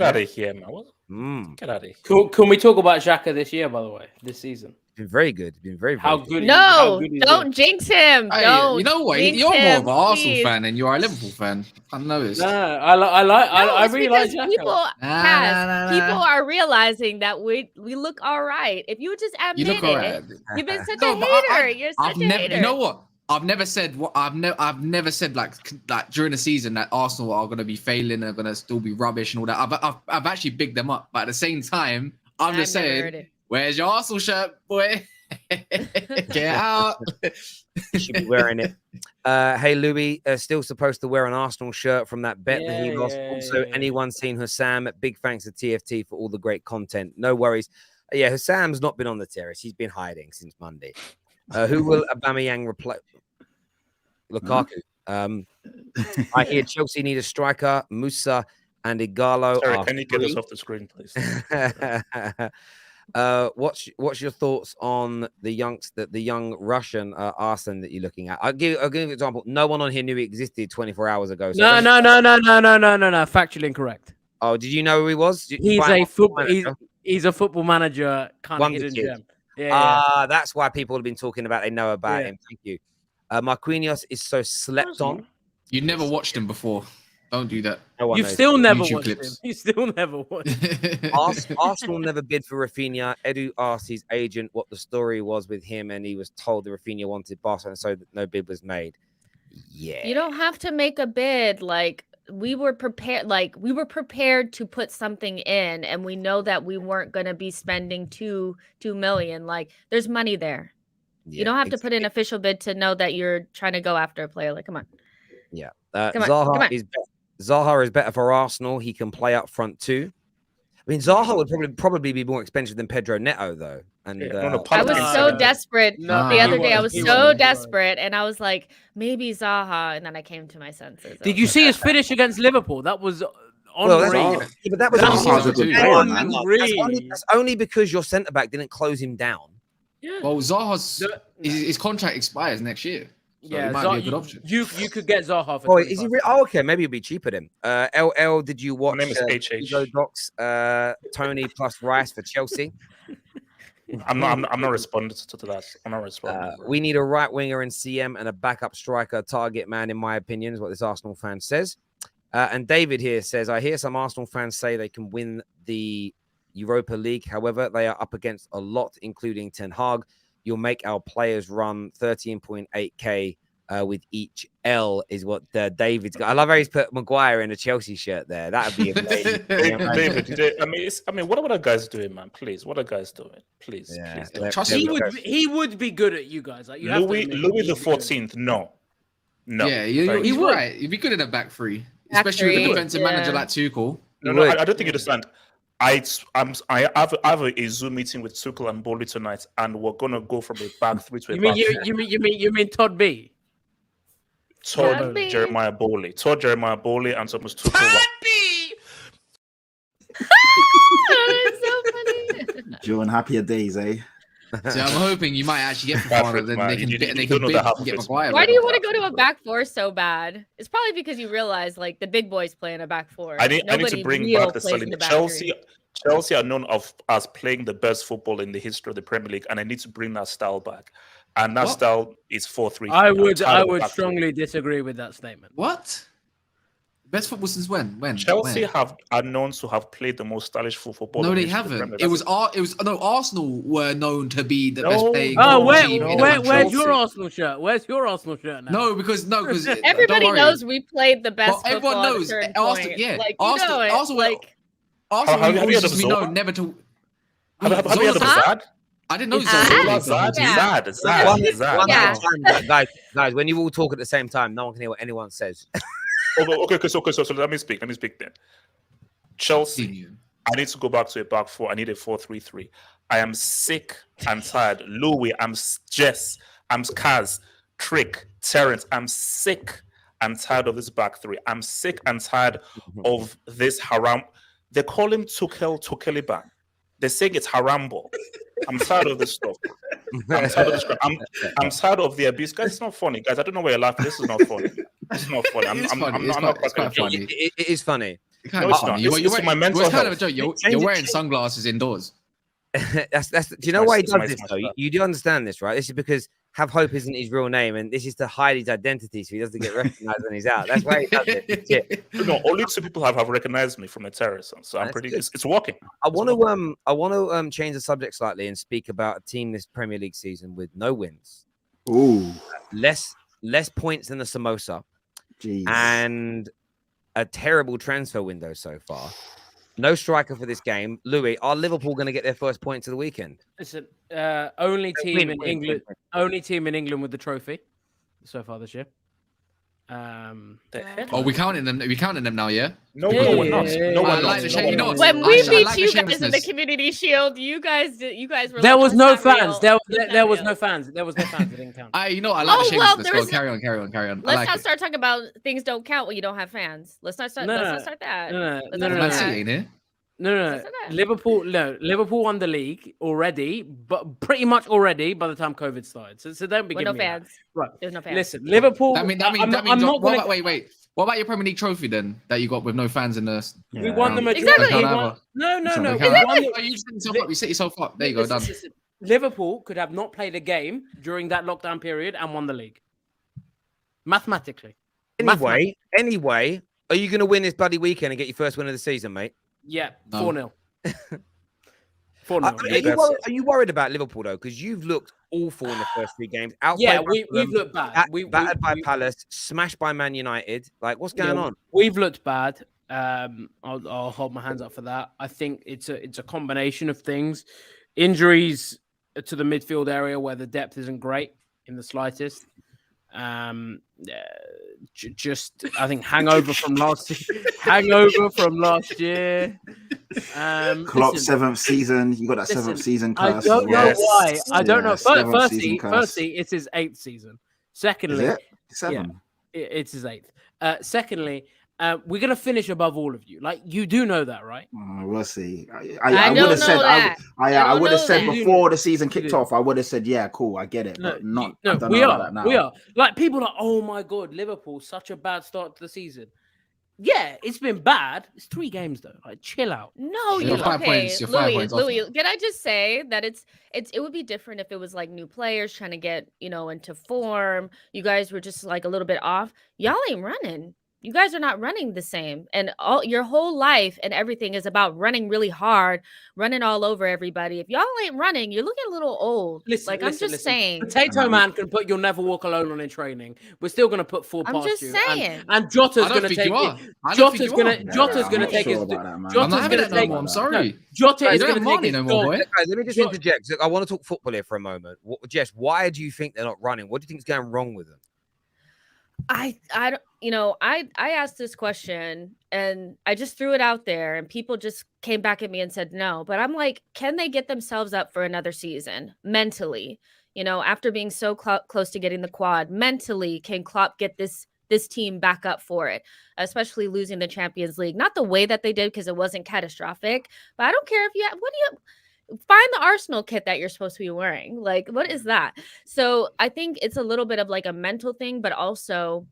out of here, man. Get out of here. Can we talk about Xhaka this year, by the way, this season? Been very good. Been very good. No, don't jinx him. Hey, don't. You know what? You're more of an Arsenal fan than you are a Liverpool fan. I know this. No, I really like Xhaka. People are realizing that we look all right. If you just admit you look all right. You've been such a hater. You're such a hater. You know what? I've never said like during the season that Arsenal are going to be failing, are going to still be rubbish and all that. I've actually bigged them up, but at the same time, I'm just saying, where's your Arsenal shirt, boy? Get out. Should be wearing it. Hey, Louie, still supposed to wear an Arsenal shirt from that bet that he lost. Also, anyone seen Hussam? Big thanks to TFT for all the great content. No worries. Yeah, Hussam's not been on the terrace. He's been hiding since Monday. Who will Aubameyang replace? Lukaku. I hear Chelsea need a striker. Musa and Igalo. Sorry, can you get us off the screen, please? What's your thoughts on the young Russian Arsene that you're looking at? I'll give you an example. No one on here knew he existed 24 hours ago. So no. Factually incorrect. Oh, did you know who he was? He's a football manager, kind of hidden gem. That's why people have been talking about. They know about him. Thank you. Marquinhos is so slept on. You never watched him before. Don't do that. No one You've knows. still never YouTube watched him. clips. You still never watched him. Arsenal never bid for Rafinha. Edu asked his agent what the story was with him, and he was told that Rafinha wanted Barcelona, so that no bid was made. Yeah. You don't have to make a bid. Like we were prepared. Like we were prepared to put something in, and we know that we weren't going to be spending $2 million. Like there's money there. You don't have to put in an official bid to know that you're trying to go after a player. Like, come on. Yeah. Come on, Zaha is better for Arsenal. He can play up front too. I mean, Zaha would probably be more expensive than Pedro Neto, though. And I was so desperate the other day. I was he so was. desperate, and I was like, maybe Zaha, and then I came to my senses. Did you see his finish against Liverpool? That was well, unreal. but that was Zaha's a good player, man. that's only because your centre back didn't close him down. Yeah. Well, Zaha's his contract expires next year. So Yeah, it might be a good option. You could get Zaha for. Oh, is he? Okay, maybe it'll be cheaper then. LL, did you watch? My name is HH. Hugo Docs, Tony plus Rice for Chelsea. I'm not responding to that. I'm not responding. We need a right winger in CM and a backup striker, target man, in my opinion, is what this Arsenal fan says. And David here says, I hear some Arsenal fans say they can win the Europa League. However, they are up against a lot, including Ten Hag. You'll make our players run 13.8k with each L, is what David's got. I love how he's put Maguire in a Chelsea shirt there. That would be amazing. David, I mean, what are the guys doing, man? Please, what are guys doing? Please, Yeah. please. Trust He would be good at you guys. Like you have to Louis admit, the 14th. No. Yeah, Thank he's you. right. He'd be good in a back three, especially with a three, defensive manager like Tuchel. No, I don't think you understand. I have a Zoom meeting with Tuchel and Bowley tonight, and we're gonna go from a back three to a back four. You mean Todd B? Todd Jeremiah Bowley, and Thomas Tuchel. That is so funny. Joe and happier days, eh? So I'm hoping you might actually get Fofana, then they can You get don't know the half of get it. Maguire. Why do you want to go to a back four so bad? It's probably because you realize like the big boys play in a back four. I need to Nobody bring real back the plays in selling. back Chelsea three. are known as playing the best football in the history of the Premier League, and I need to bring that style back. And that style is 4-3. I would strongly disagree with that statement. What? Best football since when? Chelsea When? are known to have played the most stylish football. No, in they the history of the haven't. Premier League. Arsenal were known to be the No. best playing. Oh, team in the where's country. your Arsenal shirt? Where's your Arsenal shirt now? No, because Everybody don't worry. knows we played the best. Well, everyone football knows. At a certain Arsenal- point. yeah, like Arsenal- you know it. Arsenal- like Arsenal Have you always heard of used to be Zola? known never to. Have you heard of Zola's- Zad? I didn't know Zad. Yeah. Guys, when you all talk at the same time, no one can hear what anyone says. Okay, so let me speak then. Chelsea, I need to go back to a back four. I need a 4-3-3. I am sick and tired. Louie, I'm Jess, I'm Kaz, Trick, Terrace. I'm sick and tired of this back three. I'm sick and tired of this haram. They call him Tukeliban. They're saying it's harambo. I'm tired of this stuff. I'm tired of this crap. I'm tired of the abuse. Guys, it's not funny. Guys, I don't know where you're laughing. This is not funny. This is not funny. It's quite funny. It is funny. Kind No, of it's funny. not. It's my mental It's kind of a health. joke. You're wearing sunglasses indoors. that's. Do you know my- why he it's does my- this it's my though? style. You do understand this, right? This is because Have Hope isn't his real name, and this is to hide his identity, so he doesn't get recognized when he's out. That's why he does it. Yeah. No, only 2 people have recognized me from the Terrace, so I'm That's pretty. good. It's working. I want to change the subject slightly and speak about a team this Premier League season with no wins, Ooh, less points than the Samosa, jeez. and a terrible transfer window so far. No striker for this game. Louis, are Liverpool going to get their first points of the weekend? Listen, only team Win, in win, England, win. only team in England with the trophy so far this year. The heck? Oh, we counting them. We counting them now, yeah. No, Yeah, no one yeah, knows. yeah, No yeah. one I like knows. the No shame. one You know knows. what? when I we like beat the you guys in the shamelessness. Community Shield, you guys were. There like, was "That's no not fans. real. There That's was not no real." fans. There was no fans. It didn't count. I like the Oh, well, shamelessness. there Go, was- carry on. I Let's like not it. start talking about things don't count when you don't have fans. Let's not start. No, let's no, not start that. no, no, Let's no, not no, Man start City that. ain't here. No. That's not- Liverpool won the league already, but pretty much already by the time COVID started. So don't be With giving no me that. fans. Right. There's no fans. Listen, Liverpool. That means. I'm What not gonna. about, wait. What about your Premier League trophy then that you got with no fans in the? We won the majority. Exactly. we Can't won- have No. We We can't won have- the- Oh, you set yourself up. You set yourself up. There you go. Done. Listen. Liverpool could have not played a game during that lockdown period and won the league. Mathematically. Anyway, Are you going to win this bloody weekend and get your first win of the season, mate? Yeah, No. 4-0. 4-0. Are you worried about Liverpool though? Because you've looked awful in the first 3 games. Yeah, Outplayed by we've looked bad. battered by Palace, smashed by Man United. Like, what's going on? We've looked bad. I'll hold my hands up for that. I think it's a combination of things. Injuries to the midfield area where the depth isn't great in the slightest. Just I think hangover from last year. Klopp's 7th season. You got that 7th season curse. I don't know why. I don't know. Firstly, Firstly, it's his 8th season. Secondly, is it? 7. Yeah, it's his 8th. Secondly, we're gonna finish above all of you. Like, you do know that, right? We'll see. I would have said that. I would have said that. before the season kicked off. I would have said, yeah, cool, I get it. But not. I don't know about that now. We are. Like, people are like, oh my god, Liverpool, such a bad start to the season. Yeah, it's been bad. It's 3 games though. Like, chill out. No, You're you 5 okay, points. You're 5 points off Louie, now. can I just say that it would be different if it was like new players trying to get, into form. You guys were just like a little bit off. Y'all ain't running. You guys are not running the same. And all your whole life and everything is about running really hard, running all over everybody. If y'all ain't running, you're looking a little old. I'm just saying. Potato Man can put "You'll Never Walk Alone" on in training. We're still going to put 4 I'm past just you. saying. And Jota's I don't going to think take you are. it. I don't think Jota's you going are. to. Jota's going to I'm take not his. sure about that, man. I'm not Jota's having going it to no take. more. I'm No, sorry. Jota You is don't going have to take money his no more, boy. Guys, let me just interject. I want to talk football here for a moment. Jess, why do you think they're not running? What do you think is going wrong with them? I don't, I asked this question and I just threw it out there and people just came back at me and said no. But I'm like, can they get themselves up for another season mentally? After being so close to getting the quad, mentally, can Klopp get this team back up for it, especially losing the Champions League? Not the way that they did because it wasn't catastrophic, but I don't care if find the Arsenal kit that you're supposed to be wearing. Like, what is that? So I think it's a little bit of like a mental thing, but also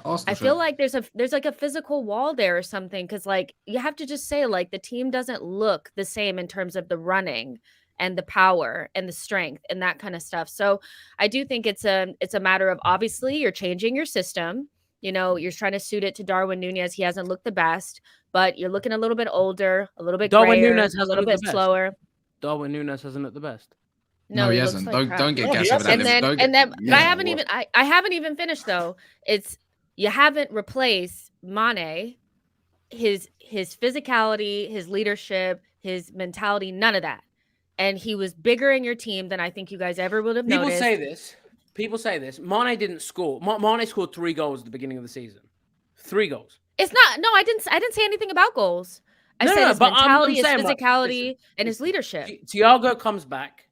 I feel like there's like a physical wall there or something. Cause like you have to just say like the team doesn't look the same in terms of the running and the power and the strength and that kind of stuff. So I do think it's a matter of obviously you're changing your system. You're trying to suit it to Darwin Núñez. He hasn't looked the best, but you're looking a little bit older, a little bit Darwin grayer, Núñez a little bit slower. Darwin Núñez hasn't looked the best. No, he looks hasn't. like crap. Don't get No, he gas over that. And then but Yeah, I haven't even finished though. It's you haven't replaced Mane, his physicality, his leadership, his mentality, none of that. And he was bigger in your team than I think you guys ever would have noticed. People say this. Mane didn't score. Mane scored 3 goals at the beginning of the season. 3 goals. It's not. No, I didn't say anything about goals. I said his but I'm mentality, his saying, like, physicality, and his leadership. Thiago comes back.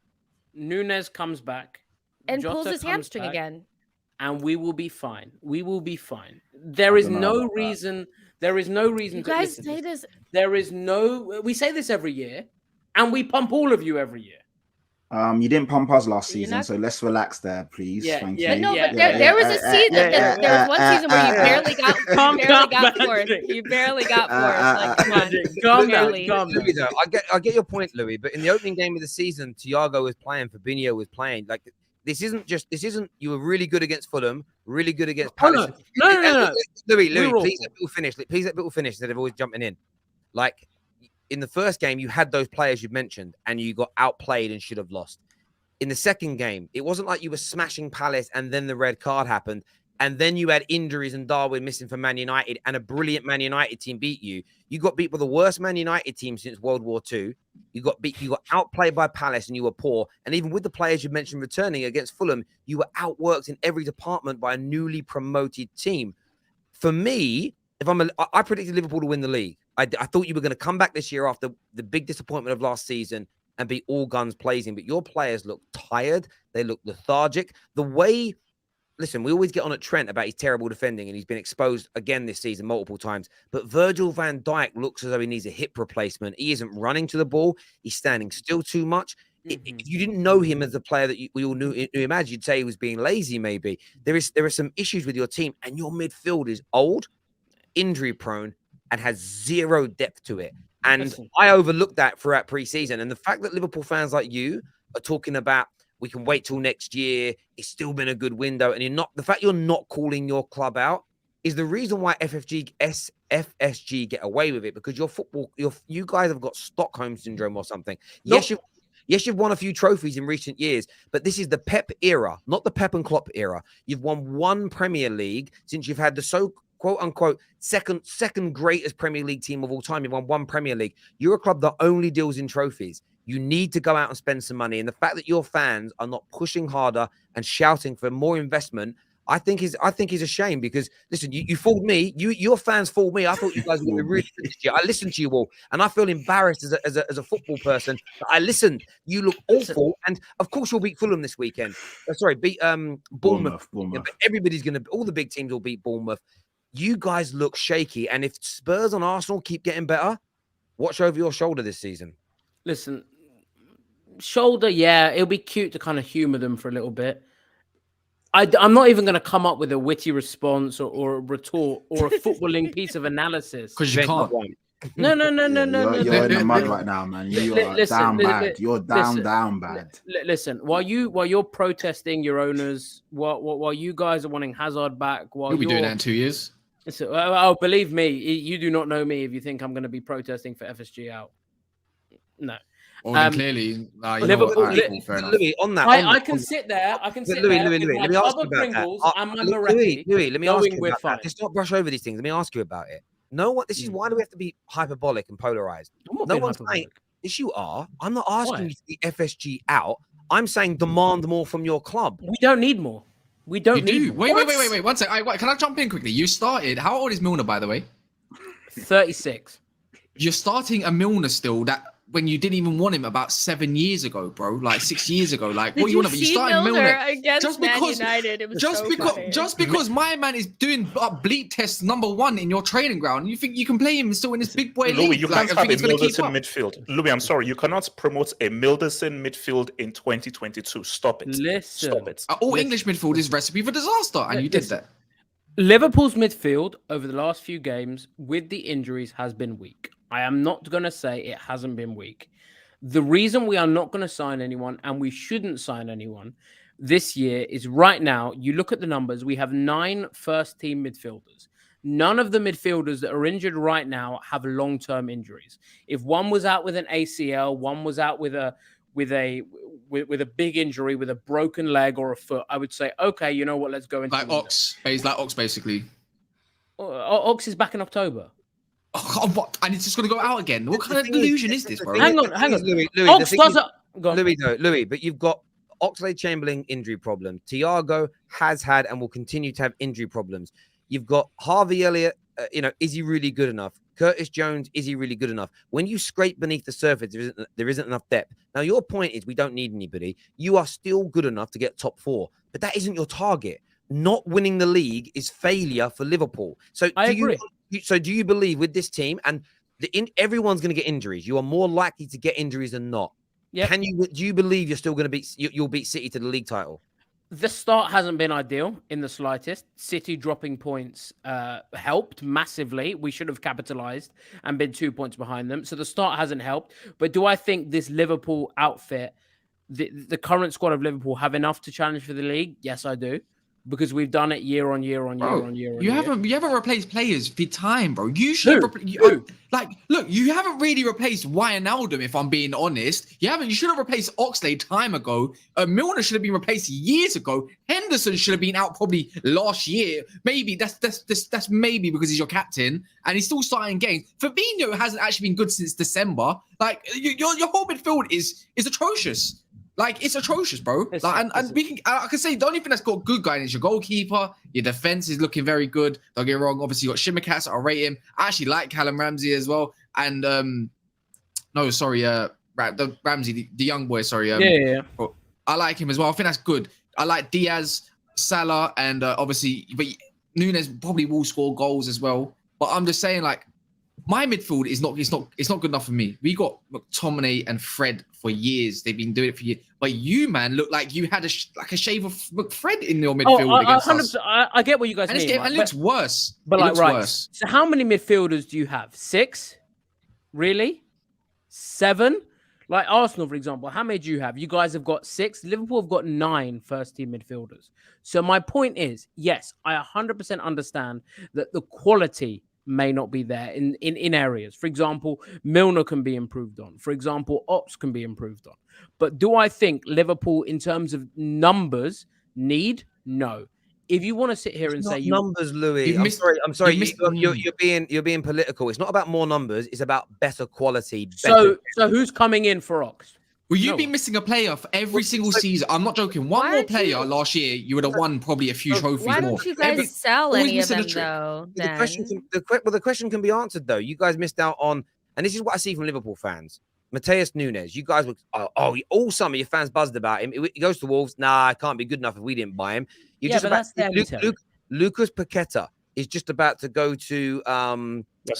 Núñez comes back. And Jota pulls his comes hamstring back, again. And we will be fine. We will be fine. There is no reason. There is no reason. You to guys listen say to this. There is no. We say this every year, and we pump all of you every year. You didn't pump us last You're season, not- so let's relax there, please. Yeah, Thank yeah, you. No, yeah, but there was a season. There was one season where you barely got fourth. You barely got fourth. Like, come on. Calm Barely. down. Louis, though, I get your point, Louis. But in the opening game of the season, Thiago was playing, Fabinho was playing. Like, this isn't. You were really good against Fulham, really good against Palace. No. Louis, We're please let people finish. Please let people finish instead of always jumping in. Like, in the first game, you had those players you mentioned, and you got outplayed and should have lost. In the second game, it wasn't like you were smashing Palace and then the red card happened. And then you had injuries and Darwin missing for Man United and a brilliant Man United team beat you. You got beat by the worst Man United team since World War II. You got outplayed by Palace and you were poor. And even with the players you mentioned returning against Fulham, you were outworked in every department by a newly promoted team. For me, I predicted Liverpool to win the league. I thought you were going to come back this year after the big disappointment of last season and be all guns blazing, but your players look tired. They look lethargic. Listen, we always get on at Trent about his terrible defending, and he's been exposed again this season multiple times. But Virgil van Dijk looks as though he needs a hip replacement. He isn't running to the ball. He's standing still too much. If you didn't know him as a player that we all knew him as, you'd say he was being lazy, maybe. There are some issues with your team, and your midfield is old, injury prone, and has zero depth to it. And I overlooked that throughout preseason. And the fact that Liverpool fans like you are talking about we can wait till next year, it's still been a good window. And the fact you're not calling your club out is the reason why FSG get away with it, because you guys have got Stockholm syndrome or something. Nope. Yes, you've won a few trophies in recent years, but this is the Pep era, not the Pep and Klopp era. You've won one Premier League since you've had the quote unquote second greatest Premier League team of all time. You've won one Premier League. You're a club that only deals in trophies. You need to go out and spend some money. And the fact that your fans are not pushing harder and shouting for more investment, I think is a shame, because listen, you fooled me. Your fans fooled me. I thought you guys were going to be really good this year. I listened to you all, and I feel embarrassed as a football person that I listened. You look awful, and of course you'll beat Fulham this weekend. Beat Bournemouth. Yeah, but everybody's all the big teams will beat Bournemouth. You guys look shaky, and if Spurs and Arsenal keep getting better, watch over your shoulder this season. Listen, shoulder, yeah, it'll be cute to kind of humor them for a little bit. I'm not even going to come up with a witty response or a retort or a footballing piece of analysis. Because you can't. No. You're in the mud right now, man. You are down bad. You're down bad. Listen, while you're protesting your owners, while you guys are wanting Hazard back, You'll be doing that in 2 years. Listen, oh, believe me, you do not know me if you think I'm going to be protesting for FSG out. No. Well, clearly, Liverpool, Louie, on that, I can sit there. I can sit Louie, there. Louie, let me ask you about that. And my Moretti, Louie, let me ask you we're about fine. that. Let's not brush over these things. Let me ask you about it. This is why do we have to be hyperbolic and polarized? No one's saying, yes, you are. I'm not asking you to be FSG out. I'm saying demand more from your club. We don't need more. We don't need more. Wait. One sec. Can I jump in quickly? You started. How old is Milner, by the way? 36. You're starting a Milner still that when you didn't even want him about 7 years ago, bro. Like 6 years ago. Like, what you want to be? You started Milner against just because Man United. It was just because my man is doing bleep test #1 in your training ground, you think you can play him still in this big boy Louie, league? you can't have a Milderson midfield. Louie, I'm sorry, you cannot promote a Milderson midfield in 2022. Stop it. Listen, Stop it. All English midfield is recipe for disaster, and you did that. Liverpool's midfield over the last few games with the injuries has been weak. I am not going to say it hasn't been weak. The reason we are not going to sign anyone, and we shouldn't sign anyone this year, is right now, you look at the numbers, we have 9 first-team midfielders. None of the midfielders that are injured right now have long-term injuries. If one was out with an ACL, one was out with a big injury, with a broken leg or a foot, I would say, okay, you know what, let's go into like Ox. He's like Ox, basically. Ox is back in October. Oh, what? And it's just going to go out again. What kind of delusion is this, bro? Hang on. Louie, Ox doesn't. Louie, but you've got Oxlade-Chamberlain injury problem. Thiago has had and will continue to have injury problems. You've got Harvey Elliott. Is he really good enough? Curtis Jones, is he really good enough? When you scrape beneath the surface, there isn't enough depth. Now, your point is we don't need anybody. You are still good enough to get top 4, but that isn't your target. Not winning the league is failure for Liverpool. So I agree. So do you believe with this team, and everyone's going to get injuries, you are more likely to get injuries than not? Yep. Do you believe you're still going to you'll beat City to the league title? The start hasn't been ideal in the slightest. City dropping points helped massively. We should have capitalized and been 2 points behind them. So the start hasn't helped. But do I think this Liverpool outfit, the current squad of Liverpool, have enough to challenge for the league? Yes, I do. Because we've done it year on year. You haven't replaced players for time, bro. You should have look, you haven't really replaced Wijnaldum, if I'm being honest. You should have replaced Oxlade time ago. Milner should have been replaced years ago. Henderson should have been out probably last year. Maybe that's maybe because he's your captain and he's still starting games. Fabinho hasn't actually been good since December. Like your whole midfield is atrocious. Like, it's atrocious, bro. I can say the only thing that's got good going is your goalkeeper. Your defense is looking very good. Don't get me wrong. Obviously, you got Shimmikas. I rate him. I actually like Callum Ramsey as well. And Ramsey, the young boy. Sorry. I like him as well. I think that's good. I like Diaz, Salah, and obviously, but Nunes probably will score goals as well. But I'm just saying, like, my midfield is not good enough for me. We got McTominay and Fred for years. They've been doing it for years. But you, man, look like you had a shave of Fred in your midfield against us. I get what you guys mean. And it looks worse. But it looks worse. So how many midfielders do you have? 6? Really? 7? Like Arsenal, for example, how many do you have? You guys have got 6. Liverpool have got 9 first-team midfielders. So my point is, yes, I 100% understand that the quality may not be there in areas. For example, Milner can be improved on. For example, Ops can be improved on. But do I think Liverpool, in terms of numbers, need? No. If you want to sit here and say numbers, Louis, I'm sorry, you're being political. It's not about more numbers; it's about better quality. So who's coming in for Ox? Well, you've been missing a player for every single season. I'm not joking. One more player last year, you would have won probably a few trophies more. Why don't you guys sell any of them though? The question can be answered though. You guys missed out on, and this is what I see from Liverpool fans. Mateus Nunes, you guys were all summer your fans buzzed about him. He goes to Wolves. Nah, it can't be good enough if we didn't buy him. Lucas Paqueta is just about to go to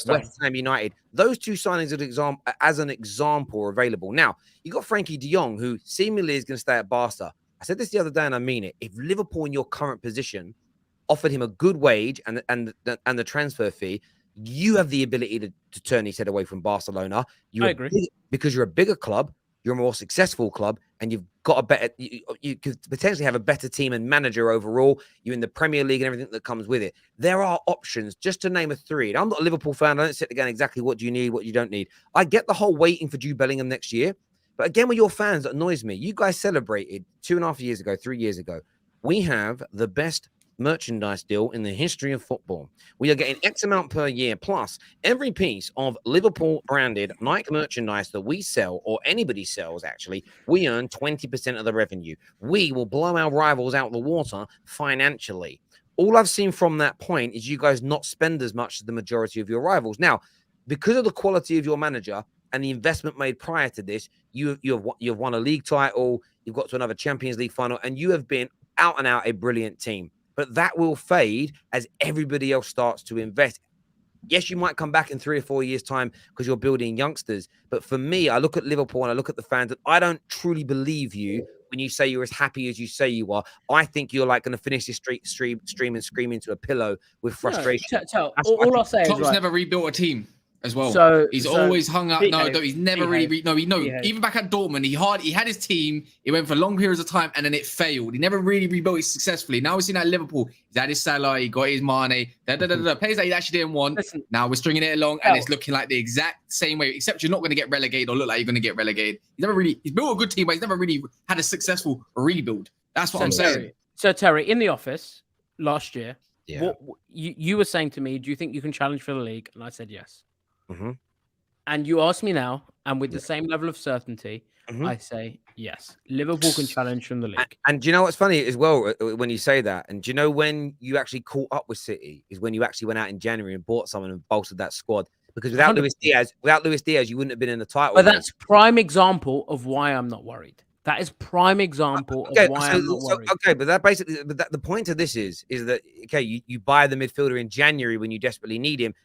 West Ham United. Those two signings as an example are available. Now, you got Frenkie de Jong, who seemingly is going to stay at Barca. I said this the other day and I mean it. If Liverpool in your current position offered him a good wage and the transfer fee, you have the ability to turn his head away from Barcelona. I agree. Because you're a bigger club, you're a more successful club, and you've got a better. You could potentially have a better team and manager overall. You're in the Premier League and everything that comes with it. There are options, just to name a 3. And I'm not a Liverpool fan. I don't sit again exactly what do you need, what you don't need. I get the whole waiting for Jude Bellingham next year. But again, with your fans, that annoys me. You guys celebrated 2.5 years ago, 3 years ago. We have the best merchandise deal in the history of football. We are getting X amount per year, plus every piece of Liverpool branded Nike merchandise that we sell, or anybody sells actually, we earn 20% of the revenue. We will blow our rivals out the water financially. All I've seen from that point is you guys not spend as much as the majority of your rivals. Now, because of the quality of your manager and the investment made prior to this, you've won a league title, you've got to another Champions League final, and you have been out and out a brilliant team. But that will fade as everybody else starts to invest. Yes, you might come back in 3 or 4 years' time because you're building youngsters. But for me, I look at Liverpool and I look at the fans, and I don't truly believe you when you say you're as happy as you say you are. I think you're like going to finish this stream and scream into a pillow with frustration. All I'll say is Klopp's never rebuilt a team as well. He's always hung up. He's never really. Even back at Dortmund, he had his team. It went for long periods of time, and then it failed. He never really rebuilt it successfully. Now we're seeing at Liverpool. He's had his Salah. He got his Mane. Players that he actually didn't want. Now we're stringing it along, and it's looking like the exact same way. Except you're not going to get relegated or look like you're going to get relegated. He's built a good team, but he's never really had a successful rebuild. That's what I'm saying. So Terry, in the office last year, what you were saying to me, do you think you can challenge for the league? And I said yes. Mm-hmm. And you ask me now, and with the same level of certainty, I say yes. Liverpool can challenge from the league. And do you know what's funny as well when you say that? And do you know when you actually caught up with City is when you actually went out in January and bought someone and bolstered that squad? Because without Luis Diaz, you wouldn't have been in the title. But that's prime example of why I'm not worried. That is prime example of why I'm not worried. Okay, but the point of this is that you buy the midfielder in January when you desperately need him.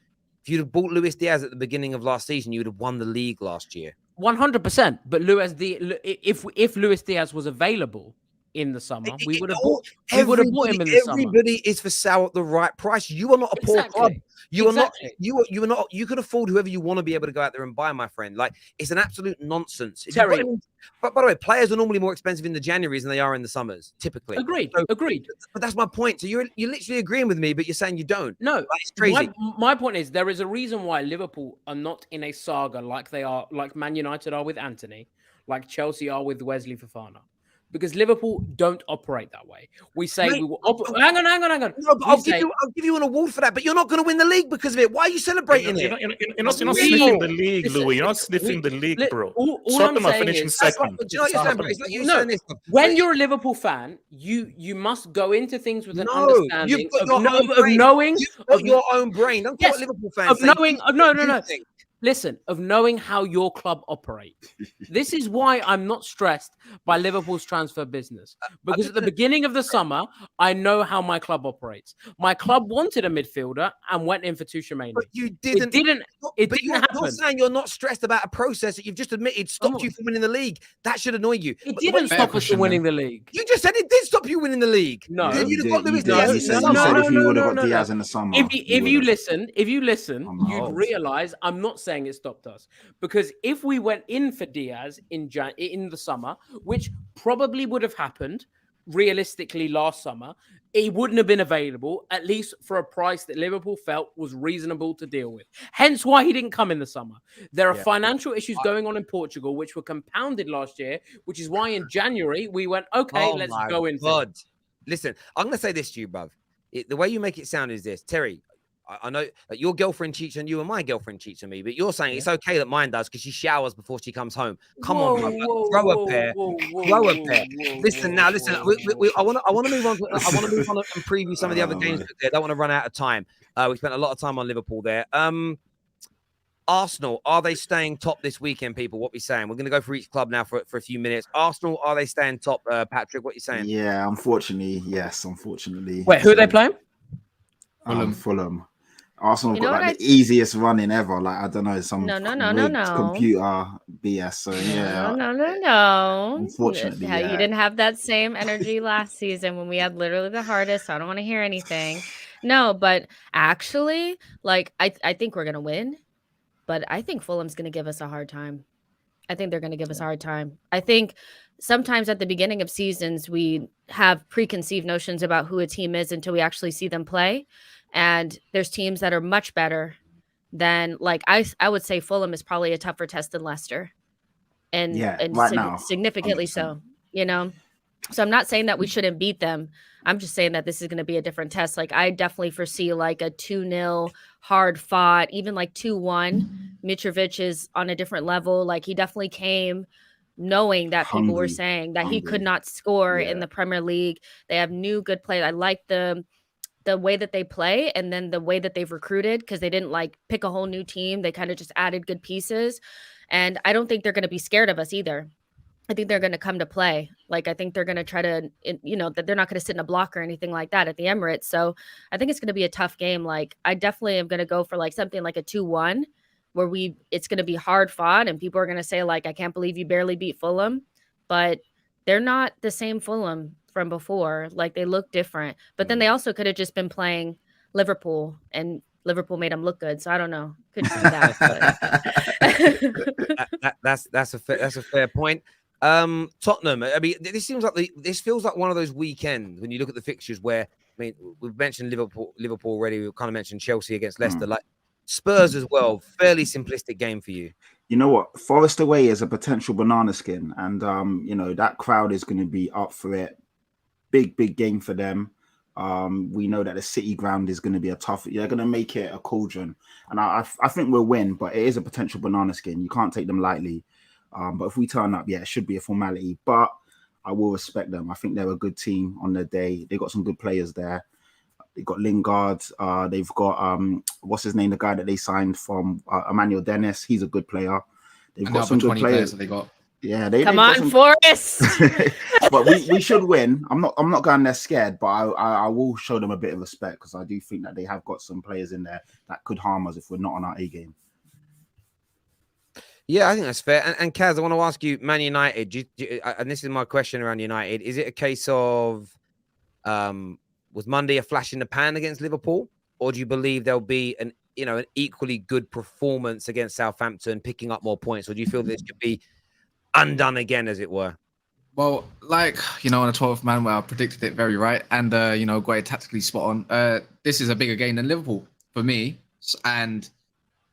If you'd have bought Luis Diaz at the beginning of last season, you would have won the league last year. 100%. But if Luis Diaz was available in the summer, we would have bought him in the summer. Everybody is for sale at the right price. You are not a poor club. You are not. You can afford whoever you want to be able to go out there and buy, my friend. Like, it's an absolute nonsense. Terry, but by the way, players are normally more expensive in the Januaries than they are in the summers, typically. Agreed. But that's my point. So you're literally agreeing with me, but you're saying you don't. No, like, it's crazy. My point is there is a reason why Liverpool are not in a saga like they are, like Man United are with Antony, like Chelsea are with Wesley Fofana. Because Liverpool don't operate that way. We say we will operate. Hang on. No, but I'll give you an award for that. But you're not going to win the league because of it. Why are you celebrating it? You're not sniffing the league, Louie. You're not sniffing the league, bro. All I'm saying is, second. When you're a Liverpool fan, you must go into things with an understanding of knowing your own brain. Don't call it Liverpool fans. Of knowing how your club operates. This is why I'm not stressed by Liverpool's transfer business. Because at the beginning of the summer, I know how my club operates. My club wanted a midfielder and went in for Tchouaméni. But you didn't. It didn't happen. You're saying you're not stressed about a process that you've just admitted stopped you from winning the league. That should annoy you. It didn't stop us from winning the league. You just said it did stop you winning the league. No. You said if you would have got Diaz in the summer. If you listen, you'd realize I'm not saying it stopped us, because if we went in for Diaz in the summer, which probably would have happened realistically last summer, he wouldn't have been available, at least for a price that Liverpool felt was reasonable to deal with. Hence why he didn't come in the summer. There are financial issues going on in Portugal, which were compounded last year, which is why in January we went, okay, let's go in. God. Listen, I'm going to say this to you, bruv. The way you make it sound is this. Terry, I know that your girlfriend cheats on you and my girlfriend cheats on me, but you're saying it's okay that mine does because she showers before she comes home. Come on, brother. Grow a pair. Grow a pair. Listen, now, listen. I want to move on. I want to move on and preview some of the other games. I don't want to run out of time. We spent a lot of time on Liverpool there. Arsenal, are they staying top this weekend, people? What we saying? We're going to go for each club now for a few minutes. Arsenal, are they staying top, Patrick? What you saying? Yeah, unfortunately, yes. Unfortunately. Wait, who are they playing? Fulham. Arsenal You know got what like the easiest running ever. Like, I don't know, some No. computer BS. So yeah. No. Unfortunately, You didn't have that same energy last season when we had literally the hardest. So I don't want to hear anything. No, but actually, like I think we're gonna win, but I think Fulham's gonna give us a hard time. I think they're gonna give us a hard time. I think sometimes at the beginning of seasons we have preconceived notions about who a team is until we actually see them play. And there's teams that are much better than, like, I would say Fulham is probably a tougher test than Leicester. And right now, significantly 100%. so, you know? So I'm not saying that we shouldn't beat them. I'm just saying that this is going to be a different test. Like, I definitely foresee like a 2-0 hard fought, even like 2-1. Mitrovic is on a different level. Like, he definitely came knowing that people were saying that he could not score in the Premier League. They have new good players. I like the way that they play and then the way that they've recruited, because they didn't like pick a whole new team. They kind of just added good pieces. And I don't think they're going to be scared of us either. I think they're going to come to play. Like, I think they're going to try to, that they're not going to sit in a block or anything like that at the Emirates. So I think it's going to be a tough game. Like, I definitely am going to go for like something like a 2-1 where it's going to be hard fought and people are going to say like, I can't believe you barely beat Fulham, but they're not the same Fulham from before. Like, they look different, but then they also could have just been playing Liverpool and Liverpool made them look good. So I don't know. Could see that. That's a fair point. Tottenham. I mean, this feels like one of those weekends when you look at the fixtures where, I mean, we've mentioned Liverpool already. We've kind of mentioned Chelsea against Leicester, like Spurs as well. Fairly simplistic game for you. You know what? Forest away is a potential banana skin, and that crowd is going to be up for it. Big game for them. We know that the City ground is going to be a tough. They're going to make it a cauldron, and I think we'll win. But it is a potential banana skin. You can't take them lightly. But if we turn up, it should be a formality. But I will respect them. I think they're a good team on their day. They got some good players there. They've got Lingard. They've got what's his name? The guy that they signed from Emmanuel Dennis. He's a good player. They've got some good players. That they got. Yeah, come on, Forest. But we should win. I'm not going there scared, but I will show them a bit of respect because I do think that they have got some players in there that could harm us if we're not on our A game. Yeah, I think that's fair. And Kaz, I want to ask you, Man United, and this is my question around United. Is it a case of was Monday a flash in the pan against Liverpool, or do you believe there'll be an equally good performance against Southampton, picking up more points, or do you feel this could be undone again, as it were? Well, on the 12th man where I predicted it very right and, got it tactically spot on. This is a bigger game than Liverpool for me. And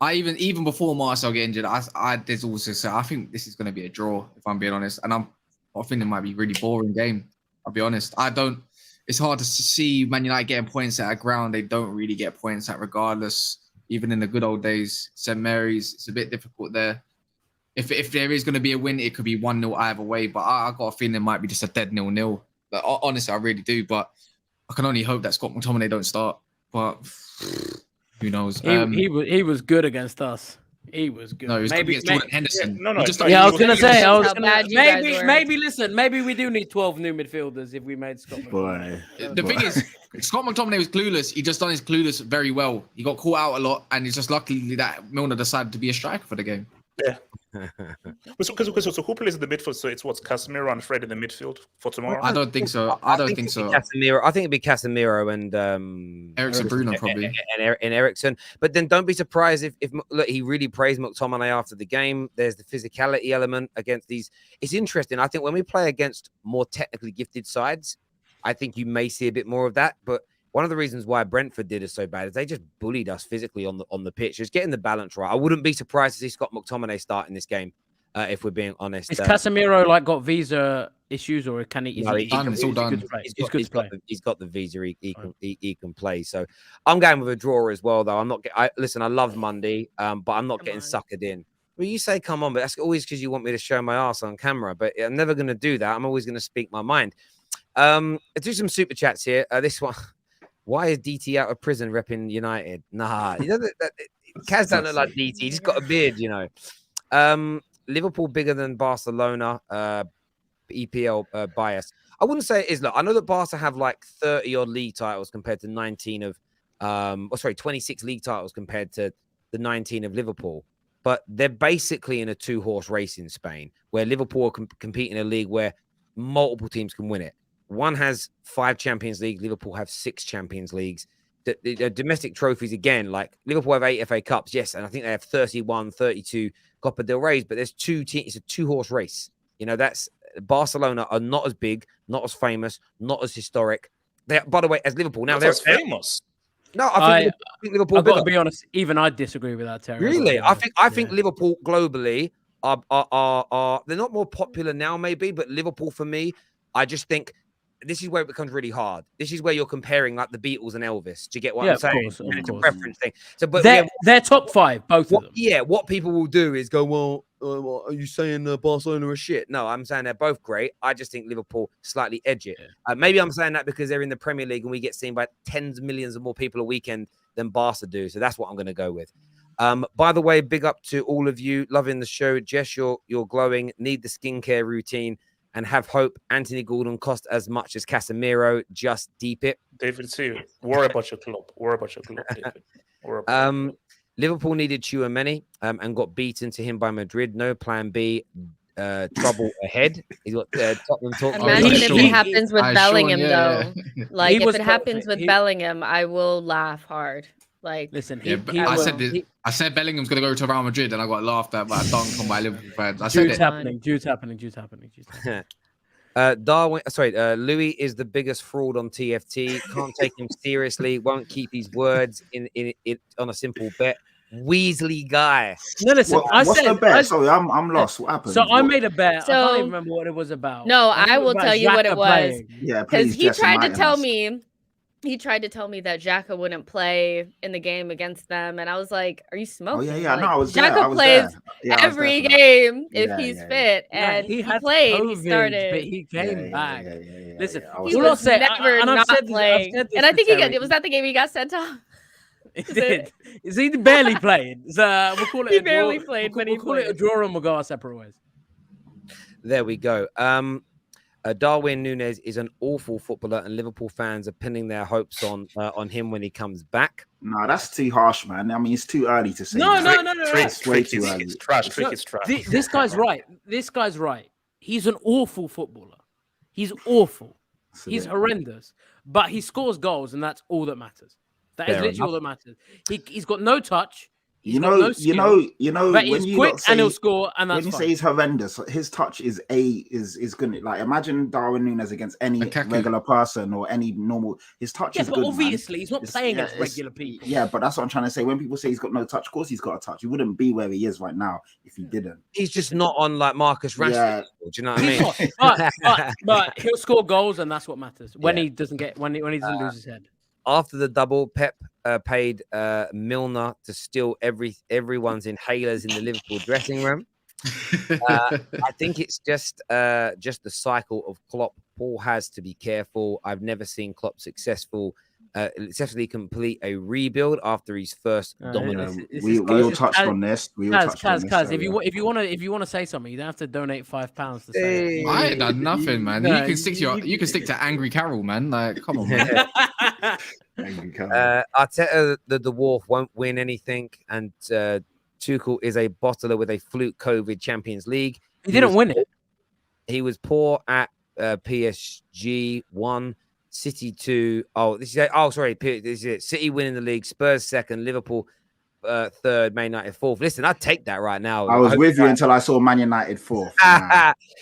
I even before Marcel get injured, I did also say, I think this is going to be a draw, if I'm being honest. And I think it might be a really boring game. I'll be honest. It's hard to see Man United getting points at a ground they don't really get points at regardless. Even in the good old days, St. Mary's, it's a bit difficult there. If there is going to be a win, it could be 1-0 either way. But I got a feeling it might be just a dead 0-0. But honestly, I really do. But I can only hope that Scott McTominay don't start. But who knows? He was good against us. He was good. No, he was good against Jordan Henderson. No. I was going to say. Maybe we do need 12 new midfielders if we made Scott McTominay. The thing is, Scott McTominay was clueless. He just done his clueless very well. He got caught out a lot, and it's just lucky that Milner decided to be a striker for the game. Yeah. So who plays in the midfield? So it's what's Casemiro and Fred in the midfield for tomorrow? I don't think so. I don't think so. Casemiro. I think it'd be Casemiro and Ericsson Bruno probably. and Ericsson. But then don't be surprised if look, he really praised McTominay after the game. There's the physicality element against these. It's interesting. I think when we play against more technically gifted sides, I think you may see a bit more of that. But one of the reasons why Brentford did us so bad is they just bullied us physically on the pitch. Just getting the balance right. I wouldn't be surprised to see Scott McTominay start in this game, if we're being honest. Is Casemiro like got visa issues, or can he? It's all done. He's got the visa. He can play. So I'm going with a draw as well, though. I'm not. Listen, I love Monday, but I'm not getting suckered in. Well, you say come on, but that's always because you want me to show my ass on camera. But I'm never going to do that. I'm always going to speak my mind. Do some super chats here. This one. Why is DT out of prison repping United? Nah, Kaz don't look like DT. He's got a beard, you know. Liverpool bigger than Barcelona. EPL bias. I wouldn't say it is. Look, I know that Barca have like 30 odd league titles compared to 26 league titles compared to the 19 of Liverpool. But they're basically in a 2-horse race in Spain, where Liverpool compete in a league where multiple teams can win it. One has 5 Champions League. Liverpool have 6 Champions Leagues. The domestic trophies, again, like Liverpool have 8 FA Cups, yes, and I think they have 31, 32 Copa del Reys, but there's 2 teams. It's a 2-horse race. You know, that's Barcelona are not as big, not as famous, not as historic. They, by the way, as Liverpool now, they're famous. No, I think Liverpool. I've got to be honest. Even I disagree with that, Terry. Really, I think Liverpool globally are they're not more popular now, maybe, but Liverpool for me, I just think. This is where it becomes really hard. This is where you're comparing like the Beatles and Elvis. Do you get what I'm saying? Of It's a course. preference thing. So, but they're top 5, both of them. Yeah, what people will do is go, well, are you saying Barcelona are shit? No, I'm saying they're both great. I just think Liverpool slightly edge it. Maybe I'm saying that because they're in the Premier League and we get seen by tens of millions of more people a weekend than Barca do. So that's what I'm going to go with. By the way, big up to all of you. Loving the show. Jess, you're glowing. Need the skincare routine. And have hope Anthony Gordon cost as much as Casemiro. Just deep it. David, too. Worry about your club. David. Liverpool needed Tchouaméni and got beaten to him by Madrid. No plan B. Trouble ahead. He's got Tottenham talk. Imagine if it happens with Bellingham, though. Like, if it happens with Bellingham, I will laugh hard. Like, listen, I said Bellingham's going to go to Real Madrid, and I got laughed at by a dunk on my Liverpool fans. I said Jude's happening. Louie is the biggest fraud on TFT. Can't take him seriously. Won't keep his words in on a simple bet. Weasley guy. No, listen. What's the bet? Sorry, I'm lost. What happened? So I made a bet. I can't even remember what it was about. No, I will tell you what it was. Yeah, because he tried to tell me. He tried to tell me that Xhaka wouldn't play in the game against them, and I was like, "Are you smoking?" Oh yeah, like, no, I was there. Xhaka plays every game if he's fit, and he played. COVID, he started, but he came back. Listen, he was never not playing, and I think was that the game he got sent off. He did. Is he barely played? So we'll call it. He barely played, but we'll call it a draw, and we'll go our separate ways. There we go. Darwin Núñez is an awful footballer, and Liverpool fans are pinning their hopes on him when he comes back. No, that's too harsh, man. I mean, it's too early to say. No. It's way too early. It's trash. It's trash. This guy's right. He's an awful footballer. He's awful. He's horrendous. But he scores goals, and that's all that matters. That is literally all that matters. He's got no touch. You know, but he's quick and he'll score, and that's when you fine. say he's horrendous, his touch is gonna, like, imagine Darwin Núñez against any regular person or any normal. His touch is but good. Obviously, he's not playing against regular people. Yeah, but that's what I'm trying to say. When people say he's got no touch, of course he's got a touch. He wouldn't be where he is right now if he didn't. He's just not on like Marcus Rashford. Do you know what I mean? but he'll score goals, and that's what matters. When he doesn't lose his head. After the double, Pep paid Milner to steal everyone's inhalers in the Liverpool dressing room. I think it's just the cycle of Klopp. Paul has to be careful. I've never seen Klopp successfully complete a rebuild after his first dominance. We all touched on this. Kaz, if you want to say something, you don't have to donate £5 to say it. I ain't done nothing, man. No, you can stick to Angry Carol, man. Like, come on, man. Arteta, the dwarf, won't win anything, and Tuchel is a bottler with a fluke COVID Champions League. He didn't win it. He was poor at PSG 1, City 2. This is it. City winning the league, Spurs 2nd, Liverpool 3rd, Man United 4th. Listen, I'd take that right now. I was with you until I saw Man United 4th.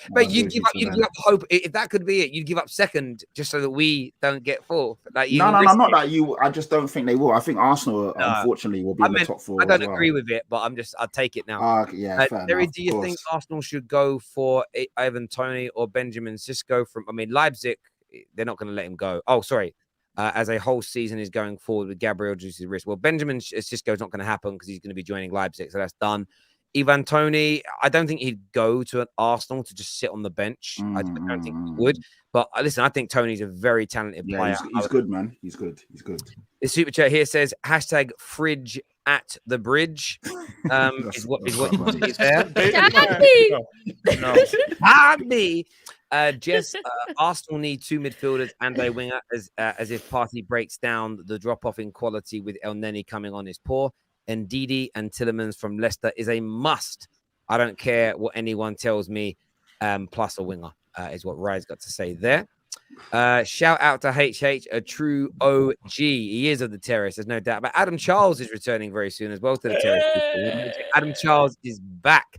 But you'd give up hope. If that could be it, you'd give up 2nd just so that we don't get 4th. Like, no, not that you. I just don't think they will. I think Arsenal, unfortunately, will be in the top 4. I don't agree with it, but I'll take it now. Yeah, Terry, do you think Arsenal should go for Ivan Toney or Benjamin Sisko from? I mean, Leipzig, they're not going to let him go. Oh, sorry. As a whole season is going forward with Gabriel Jesus' wrist. Well, Benjamin Sisko is not going to happen because he's going to be joining Leipzig, so that's done. Ivan Toney, I don't think he'd go to an Arsenal to just sit on the bench. I don't think he would. But listen, I think Tony's a very talented player. He's good, man. He's good. The super chat here says #fridge at the bridge. Is what is there? Daddy! Jess, Arsenal need 2 midfielders and a winger as if Partey breaks down the drop-off in quality with El Neni coming on is poor. And Ndidi and Tillemans from Leicester is a must. I don't care what anyone tells me, plus a winger is what Ryan's got to say there. Shout out to HH, a true OG. He is of the Terrace, there's no doubt. But Adam Charles is returning very soon as well to the Terrace. Adam Charles is back.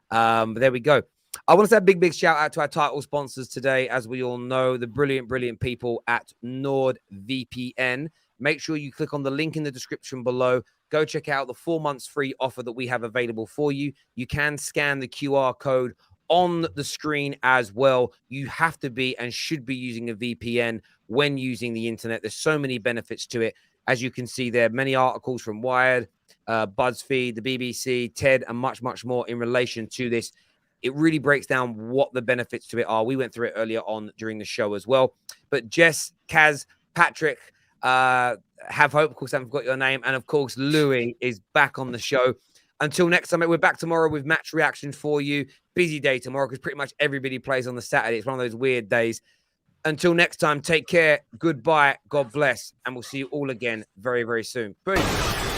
But there we go. I want to say a big shout out to our title sponsors today. As we all know, the brilliant people at NordVPN. Make sure you click on the link in the description below. Go check out the 4 months free offer that we have available for you. You can scan the QR code on the screen as well. You have to be and should be using a VPN when using the internet. There's so many benefits to it. As you can see there, many articles from Wired, BuzzFeed, the BBC, TED, and much more in relation to this. It really breaks down what the benefits to it are. We went through it earlier on during the show as well. But Jess, Kaz, Patrick, have hope. Of course, I haven't got your name. And of course, Louie is back on the show. Until next time, we're back tomorrow with match reactions for you. Busy day tomorrow because pretty much everybody plays on the Saturday. It's one of those weird days. Until next time, take care. Goodbye. God bless. And we'll see you all again very, very soon. Peace.